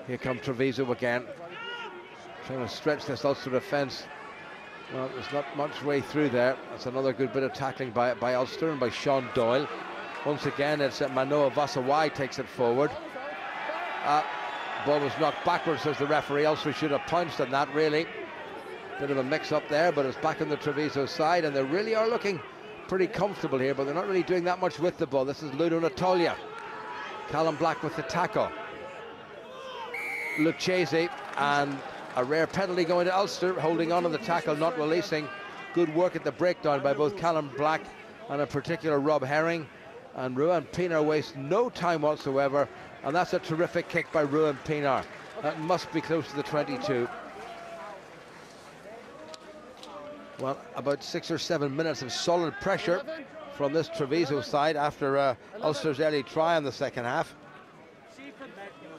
Here come Treviso again. Trying to stretch this Ulster defence. Well, there's not much way through there. That's another good bit of tackling by Ulster and by Sean Doyle. Once again, it's Manoa Vasawai takes it forward. Ball was knocked backwards, says the referee. Ulster should have pounced on that, really. Bit of a mix-up there, but it's back on the Treviso side, and they really are looking pretty comfortable here, but they're not really doing that much with the ball. This is Ludo Natalia. Callum Black with the tackle. Lucchesi, and a rare penalty going to Ulster, holding on to the tackle, not releasing. Good work at the breakdown by both Callum Black and in particular Rob Herring. And Ruan Pinar wastes no time whatsoever, and that's a terrific kick by Ruan Pinar. That must be close to the 22. Well, about 6 or 7 minutes of solid pressure from this Treviso side after Ulster's early try in the second half.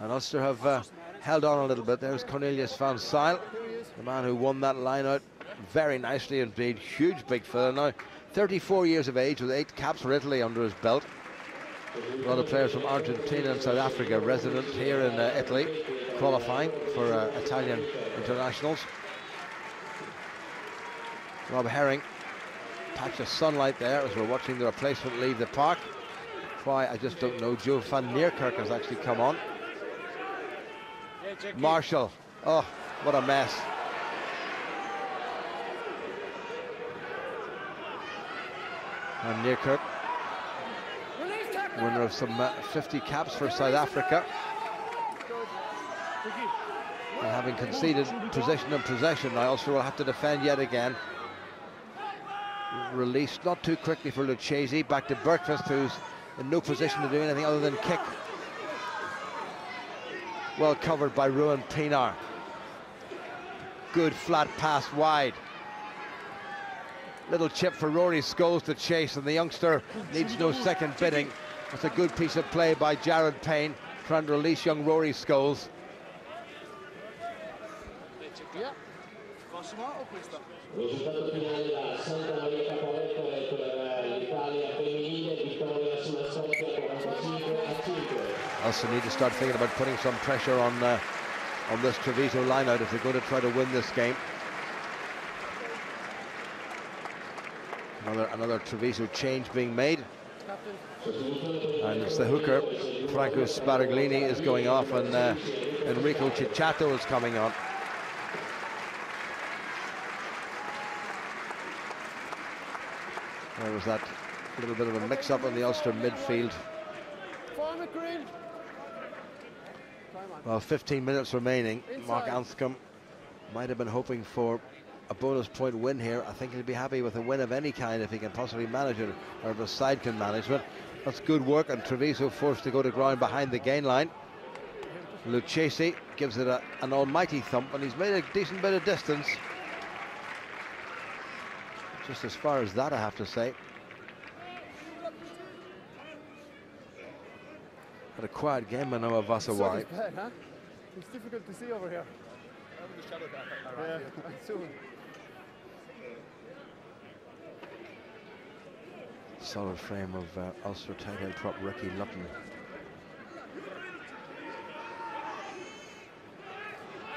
And Ulster have held on a little bit. There's Cornelius van Zyl, the man who won that line out very nicely indeed. Huge big fella now. 34 years of age with 8 caps for Italy under his belt. A lot of players from Argentina and South Africa resident here in Italy, qualifying for Italian internationals. Rob Herring, patch of sunlight there as we're watching the replacement leave the park. Why, I just don't know. Joe van Neerkerk has actually come on. Marshall, oh, what a mess. Van Neerkerk, winner of some 50 caps for South Africa. And having conceded position and possession, now Ulster will have to defend yet again. Released not too quickly for Lucchesi, back to Breakfast, who's in no position to do anything other than kick. Well covered by Ruan Pinar. Good flat pass wide. Little chip for Rory Scholes to chase, and the youngster needs no second bidding. That's a good piece of play by Jared Payne, trying to release young Rory Scholes. Also need to start thinking about putting some pressure on this Treviso line-out if they're going to try to win this game. Another Treviso change being made. And it's the hooker, Franco Sparaglini, is going off, and Enrico Cicciato is coming on. There was that little bit of a mix-up in the Ulster midfield. Well, 15 minutes remaining. Mark Anscombe might have been hoping for a bonus point win here. I think he'll be happy with a win of any kind if he can possibly manage it, or if a side can manage it. That's good work, and Treviso forced to go to ground behind the gain line. Lucchesi gives it an almighty thump, and he's made a decent bit of distance. Just as far as that, I have to say. But a quiet game, I know, of Vasawari. Huh? It's difficult to see over here. Yeah, soon. Solid frame of Ulster tight end prop Ricky Lutton.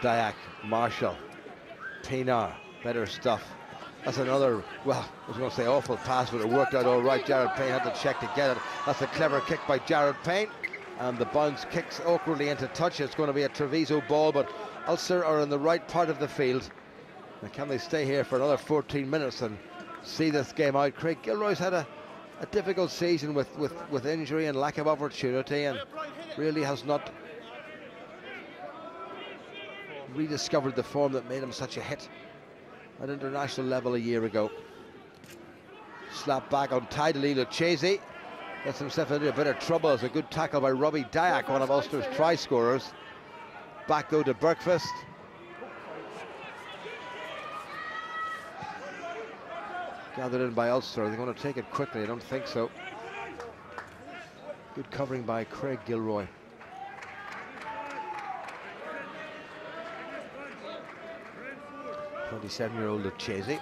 Dyack, Marshall, Pinar, better stuff. That's another, well, I was going to say awful pass, but it worked out all right. Jared Payne had to check to get it. That's a clever kick by Jared Payne, and the bounce kicks awkwardly into touch. It's going to be a Treviso ball, but Ulster are in the right part of the field. Now, can they stay here for another 14 minutes and see this game out? Craig Gilroy's had a difficult season with injury and lack of opportunity, and really has not rediscovered the form that made him such a hit at international level a year ago. Slap back untidily. Lucchesi gets himself into a bit of trouble. It's a good tackle by Robbie Dyack, one of Ulster's try scorers. Back though to Bergfist. Gathered in by Ulster. Are they going to take it quickly? I don't think so. Good covering by Craig Gilroy. 27-year-old Lucchesi.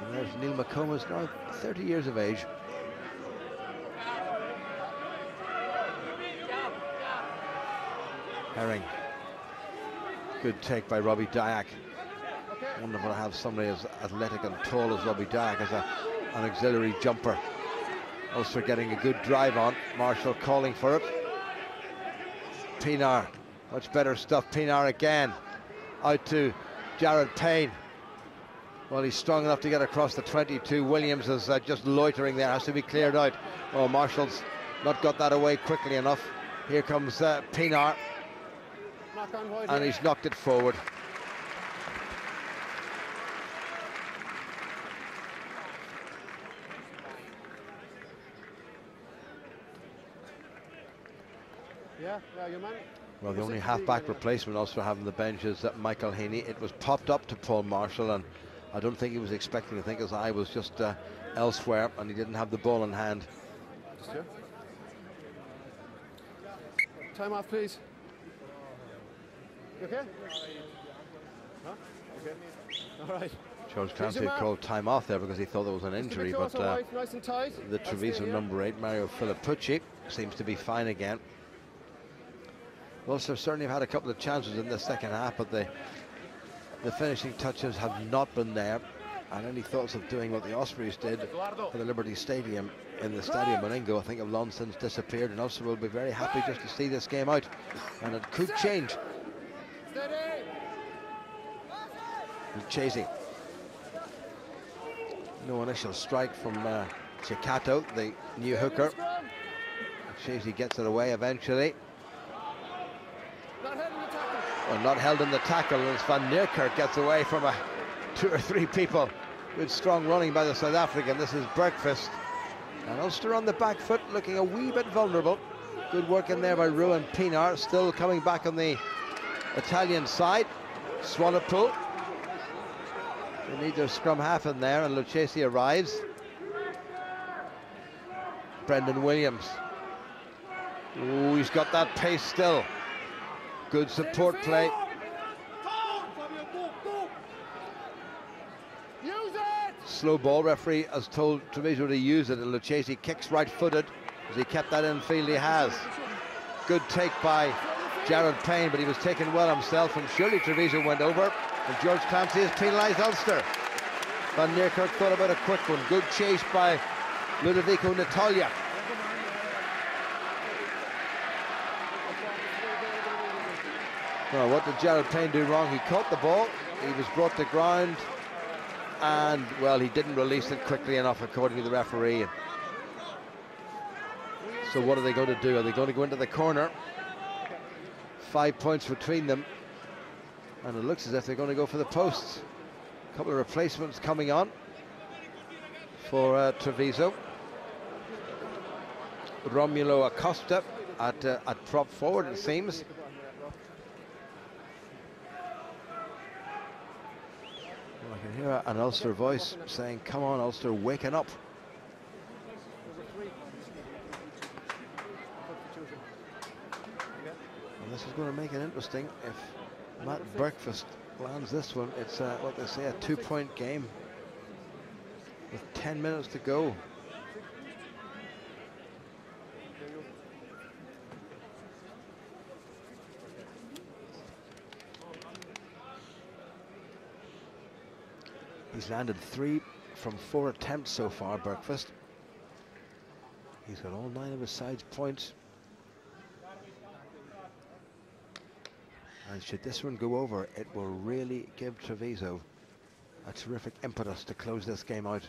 And there's Neil McComas, now 30 years of age. Herring. Good take by Robbie Dyack. Wonderful to have somebody as athletic and tall as Robbie Dyack as an auxiliary jumper. Ulster getting a good drive on. Marshall calling for it. Pinar, much better stuff. Pinar again. Out to Jared Payne. Well, he's strong enough to get across the 22. Williams is just loitering there, has to be cleared out. Oh, Marshall's not got that away quickly enough. Here comes Pinar, and he's knocked it forward. Yeah, your man. Well, the only half-back replacement also having the bench is Michael Heaney. It was popped up to Paul Marshall, and I don't think he was expecting. I think his eye was just elsewhere, and he didn't have the ball in hand. Time off, please. You okay? Huh? Okay. All right. George Clancy called time off there because he thought there was an injury, but nice and tight. The Treviso number 8, Mario Filippucci, seems to be fine again. Ulster certainly have had a couple of chances in the second half, but the finishing touches have not been there. And any thoughts of doing what the Ospreys did for the Liberty Stadium in the Stadio Marengo, I think, have long since disappeared, and Ulster will be very happy just to see this game out, and it could change. Chasey. No initial strike from Chicato, the new hooker. Chasey gets it away eventually. Well, not held in the tackle, as Van Niekerk gets away from 2 or 3 people. Good strong running by the South African. This is Bergfist. And Ulster on the back foot, looking a wee bit vulnerable. Good work in there by Ruan Pinar, still coming back on the Italian side. Swanepoel. They need their scrum half in there, and Lucchesi arrives. Brendan Williams. Oh, he's got that pace still. Good support play. Slow ball. Referee has told Treviso to use it, and Lucchesi kicks right-footed as he kept that infield. He has. Good take by Jared Payne, but he was taken well himself, and surely Treviso went over, and George Clancy has penalised Ulster. Van Niekerk thought about a quick one. Good chase by Ludovico Natalia. Well, what did Jared Payne do wrong? He caught the ball, he was brought to ground, and, well, he didn't release it quickly enough, according to the referee. So what are they going to do? Are they going to go into the corner? 5 points between them. And it looks as if they're going to go for the posts. A couple of replacements coming on for Treviso. Romulo Acosta at prop forward, it seems. Well, I can hear an Ulster voice saying, "Come on, Ulster, waking up." And this is going to make it interesting. If Matt Breakfast lands this one, it's what they say, a 2-point game with 10 minutes to go. He's landed 3 from 4 attempts so far, Breakfast. He's got all 9 of his side's points. And should this one go over, it will really give Treviso a terrific impetus to close this game out.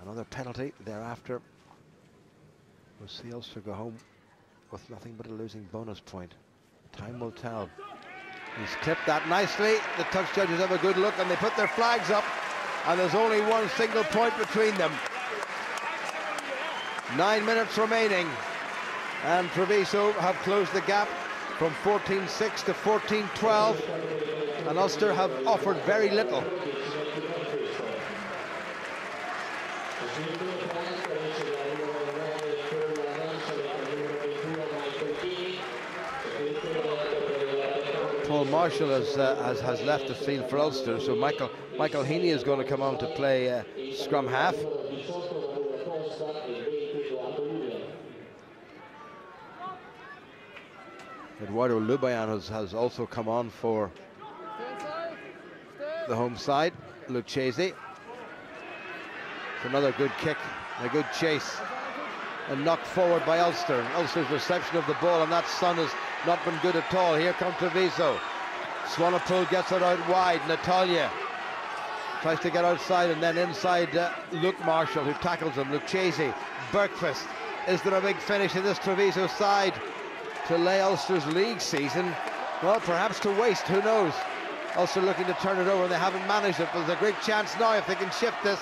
Another penalty thereafter. We'll see Ulster go home with nothing but a losing bonus point. Time will tell. He's clipped that nicely. The touch judges have a good look and they put their flags up. And there's only one single point between them. 9 minutes remaining. And Treviso have closed the gap from 14-6 to 14-12. And Ulster have offered very little. Paul Marshall has left the field for Ulster, so Michael Heaney is going to come on to play scrum half. Eduardo Lubayan has also come on for the home side. Lucchese. It's another good kick, a good chase, and knocked forward by Ulster. Ulster's reception of the ball on that sun has not been good at all. Here comes Treviso. Swanepoel gets it out wide. Natalia tries to get outside and then inside Luke Marshall, who tackles him. Lucchese, Bergquist. Is there a big finish in this Treviso side to lay Ulster's league season? Well, perhaps to waste, who knows? Ulster looking to turn it over, and they haven't managed it, but there's a great chance now if they can shift this.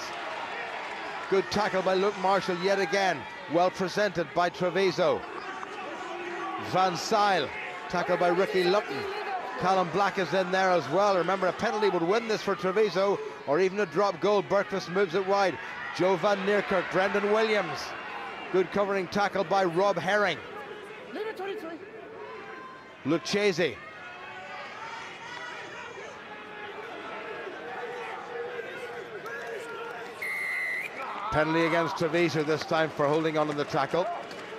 Good tackle by Luke Marshall yet again. Well presented by Treviso. Van Zyl, tackled by Ricky Lupton. Callum Black is in there as well. Remember, a penalty would win this for Treviso, or even a drop goal. Bergquist moves it wide. Joe Van Neerkerk, Brendan Williams. Good covering tackle by Rob Herring. Lucchese. Penalty against Treviso this time for holding on in the tackle.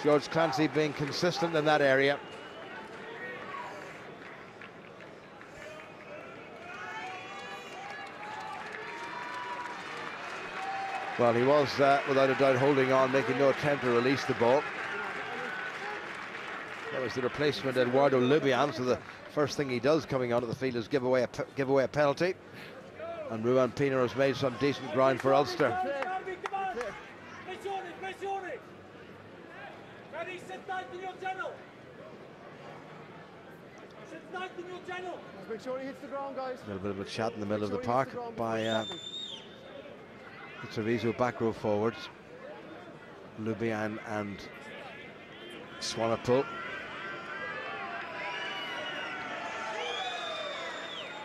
George Clancy being consistent in that area. Well, he was, without a doubt, holding on, making no attempt to release the ball. That was the replacement, Eduardo Lubian, so the first thing he does coming onto the field is give away a penalty. And Ruan Pino has made some decent ground for Ulster. Make sure he hits the ground, guys. A little bit of a chat in the middle of the park by the Treviso back row forwards, Lubian and Swanepoel.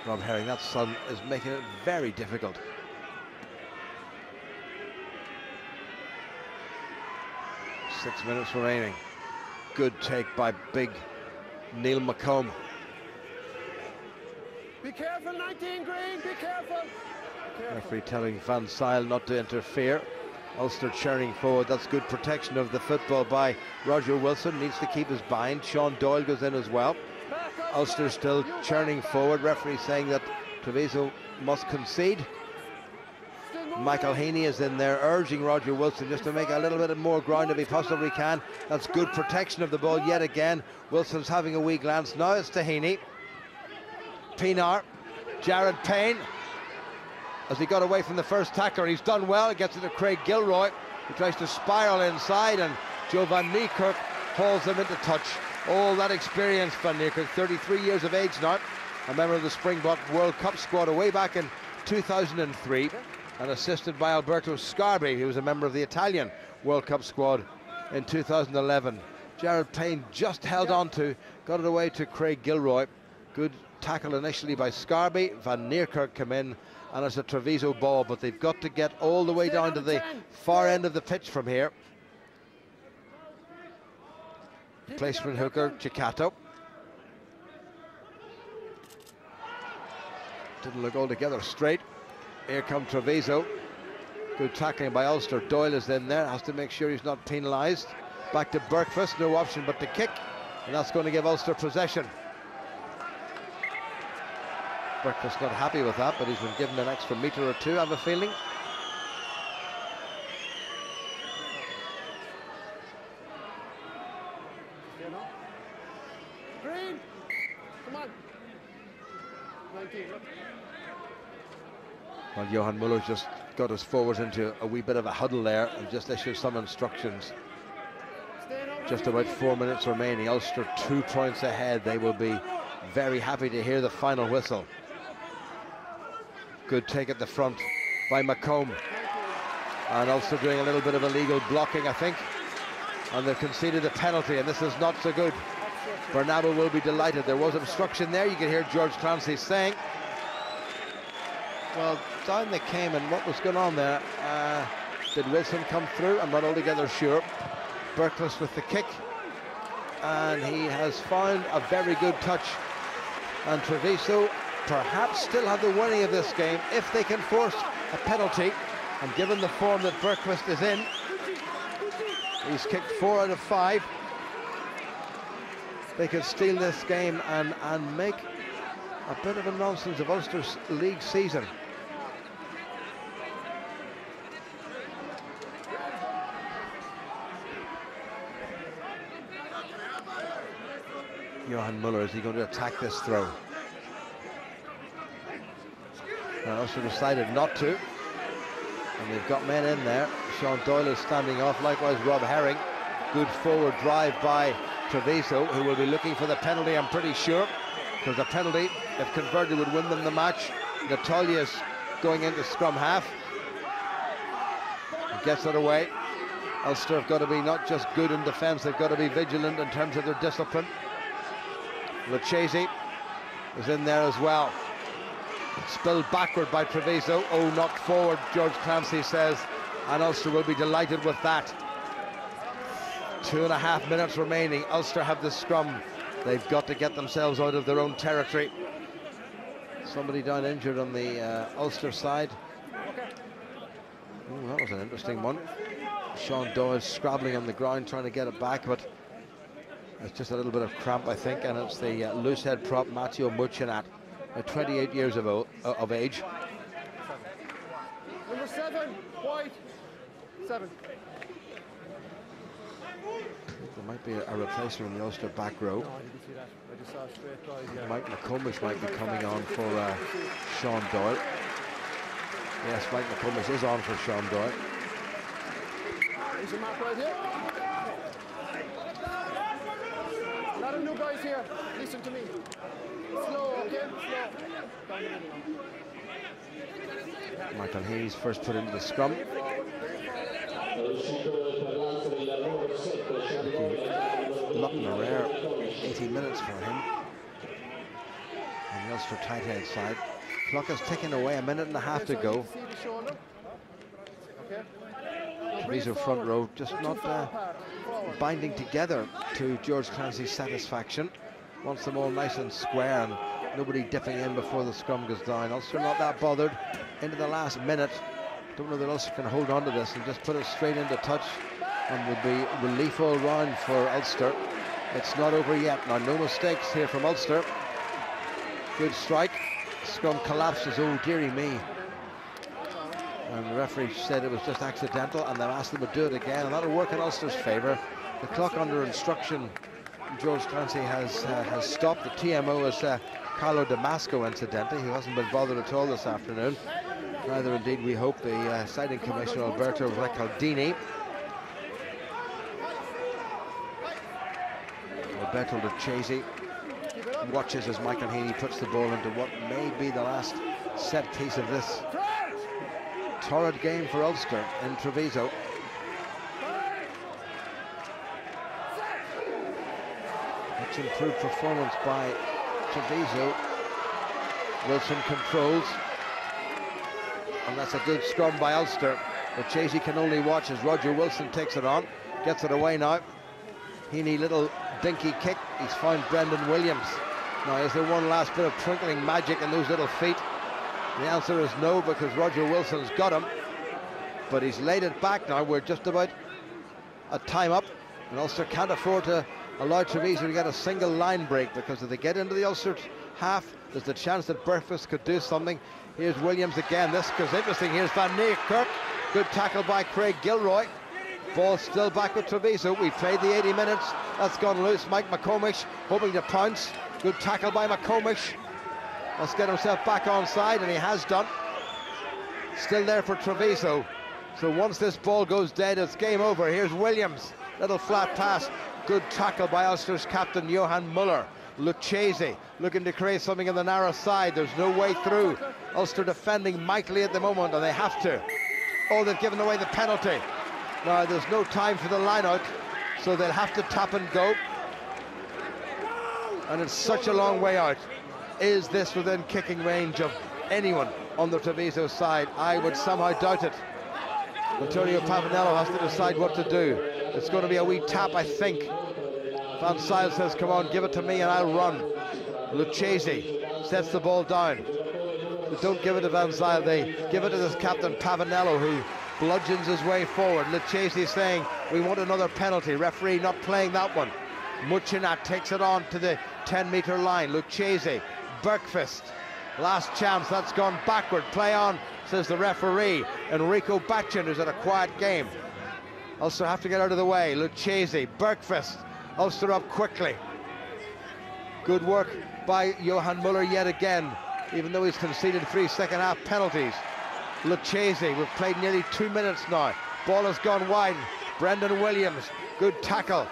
Rob Herring, that sun is making it very difficult. Six minutes remaining. Good take by big Neil McComb. Be careful, 19 green, be careful. Referee telling Van Zyl not to interfere. Ulster churning forward. That's good protection of the football by Roger Wilson. Needs to keep his bind. Sean Doyle goes in as well. Ulster still churning forward. Referee saying that Treviso must concede. Michael Heaney is in there urging Roger Wilson just to make a little bit more ground if he possibly can. That's good protection of the ball yet again. Wilson's having a wee glance. Now it's to Heaney. Pienaar. Jared Payne. As he got away from the first tackler, he's done well. He gets it to Craig Gilroy, who tries to spiral inside, and Joe Van Niekerk hauls him into touch. All that experience, Van Niekerk, 33 years of age now. a member of the Springbok World Cup squad way back in 2003, and assisted by Alberto Scarbi, who was a member of the Italian World Cup squad in 2011. Jared Payne just held on to, got it away to Craig Gilroy. Good tackle initially by Scarby. Van Niekerk came in, and it's a Treviso ball, but they've got to get all the way down to the far end of the pitch from here. Placement hooker, Chicato. Didn't look altogether straight. Here come Treviso. Good tackling by Ulster. Doyle is in there, has to make sure he's not penalised. Back to Bergfast, no option but to kick, and that's going to give Ulster possession. Bergfast not happy with that, but he's been given an extra metre or two, I have a feeling. Green, come on. 19, look. Well, Johan Muller's just got us forward into a wee bit of a huddle there and just issued some instructions. Just about 4 minutes remaining. Ulster 2 points ahead. They will be very happy to hear the final whistle. Good take at the front by Macomb. And Ulster doing a little bit of illegal blocking, I think. And they've conceded a penalty, and this is not so good. Bernabeu will be delighted. There was obstruction there. You can hear George Clancy saying. Well, down they came, and what was going on there? Did Wilson come through? I'm not altogether sure. Bergfast with the kick, and he has found a very good touch, and Treviso perhaps still have the winning of this game if they can force a penalty, and given the form that Bergfast is in, he's kicked 4 out of 5. They could steal this game and make a bit of a nonsense of Ulster's league season. Johan Muller, is he going to attack this throw? Well, Ulster decided not to, and they've got men in there. Sean Doyle is standing off, likewise Rob Herring. Good forward drive by Treviso, who will be looking for the penalty, I'm pretty sure, because the penalty, if converted, would win them the match. Natalia's going into scrum half. He gets it away. Ulster have got to be not just good in defence, they've got to be vigilant in terms of their discipline. Lucchesi is in there as well. Spilled backward by Treviso. Oh, knocked forward, George Clancy says, and Ulster will be delighted with that. 2.5 minutes remaining. Ulster have the scrum. They've got to get themselves out of their own territory. Somebody down injured on the Ulster side. Oh, that was an interesting one. Sean Doyle scrabbling on the ground trying to get it back, but it's just a little bit of cramp, I think, and it's the loose head prop Matteo Muchinat, at 28 years of age. Number 7, white. 7. There might be a replacement in the Ulster back row. No, I didn't see that. I just saw a straight drive. Yeah. Mike McComish might be coming on for Sean Doyle. Yes, Mike McComish is on for Sean Doyle. There's a map right here. A lot of new guys here. Listen to me. Slow, okay? Slow. Down the middle now. Michael Hayes first put into the scrum. Looking a rare 80 minutes for him on the Ulster tight head side. Clock is ticking away, 1.5 minutes to go. Treviso front row just not binding together to George Clancy's satisfaction. Wants them all nice and square and nobody dipping in before the scrum goes down. Ulster not that bothered into the last minute. Don't know that Ulster can hold on to this and just put it straight into touch, and would be relief all round for Ulster. It's not over yet. Now, no mistakes here from Ulster. Good strike. Scrum collapses. Oh, dearie me. And the referee said it was just accidental, and they've asked them to do it again, and that'll work in Ulster's favour. The clock under instruction, George Clancy has stopped. The TMO is Carlo Damasco, incidentally, who hasn't been bothered at all this afternoon. Neither, indeed, we hope, the sighting commissioner Alberto Recaldini. Roberto Lucchesi watches as Michael Heaney puts the ball into what may be the last set piece of this torrid game for Ulster in Treviso. Much improved performance by Treviso. Wilson controls, and that's a good scrum by Ulster, but Chasey can only watch as Roger Wilson takes it on, gets it away now. Heaney, little dinky kick. He's found Brendan Williams. Now, is there one last bit of twinkling magic in those little feet? The answer is no, because Roger Wilson's got him, but he's laid it back now. We're just about a time up, and Ulster can't afford to allow Treviso to get a single line break, because if they get into the Ulster half, there's the chance that Bergfast could do something. Here's Williams again. This goes interesting. Here's Van Niekerk. Good tackle by Craig Gilroy. Ball still back with Treviso. We played the 80 minutes. That's gone loose. Mike McComish hoping to pounce. Good tackle by McComish. Must get himself back onside, and he has done. Still there for Treviso. So once this ball goes dead, it's game over. Here's Williams. Little flat pass. Good tackle by Ulster's captain, Johan Muller. Lucchese looking to create something on the narrow side. There's no way through. Ulster defending mightily at the moment, and they have to. Oh, they've given away the penalty. Now, there's no time for the line-out, so they'll have to tap and go. And it's such a long way out. Is this within kicking range of anyone on the Treviso side? I would somehow doubt it. Antonio Pavanello has to decide what to do. It's going to be a wee tap, I think. Van Zyl says, come on, give it to me and I'll run. Lucchese sets the ball down. They don't give it to Van Zyl, they give it to this captain Pavanello, who bludgeons his way forward. Lucchese saying, we want another penalty. Referee not playing that one. Muchinat takes it on to the 10-metre line. Lucchese, Bergfast, last chance, that's gone backward. Play on, says the referee. Enrico Bachin, who's at a quiet game. Ulster have to get out of the way. Lucchese, Bergfast, Ulster up quickly. Good work by Johan Muller yet again, even though he's conceded 3 second-half penalties. Lucchese, we've played nearly 2 minutes now. Ball has gone wide. Brendan Williams, good tackle.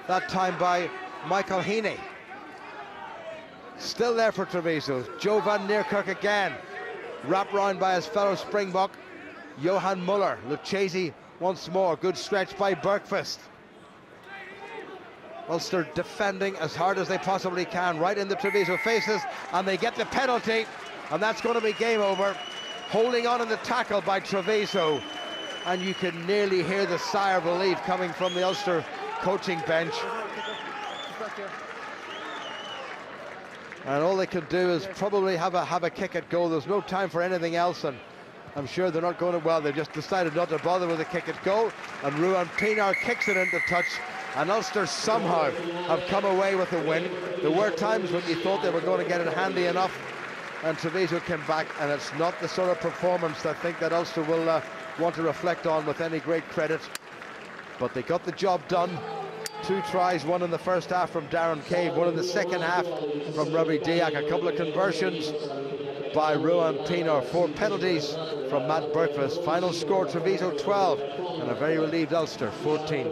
That time by Michael Heaney. Still there for Treviso. Joe Van Niekerk again. Wrapped round by his fellow Springbok, Johan Muller. Lucchese once more. Good stretch by Bergfast. Ulster defending as hard as they possibly can, right in the Treviso faces, and they get the penalty, and that's going to be game over. Holding on in the tackle by Treviso, and you can nearly hear the sigh of relief coming from the Ulster coaching bench. And all they can do is probably have a kick at goal. There's no time for anything else, and I'm sure they're not going to, well, they've just decided not to bother with a kick at goal, and Ruan Pinar kicks it into touch, and Ulster somehow have come away with a win. There were times when we thought they were going to get it handy enough, and Treviso came back, and it's not the sort of performance I think that Ulster will want to reflect on with any great credit. But they got the job done. 2 tries, one in the first half from Darren Cave, one in the second half from Robbie Diak, a couple of conversions by Ruan Pinar, 4 penalties from Matt Bergfast. Final score, Treviso 12, and a very relieved Ulster 14.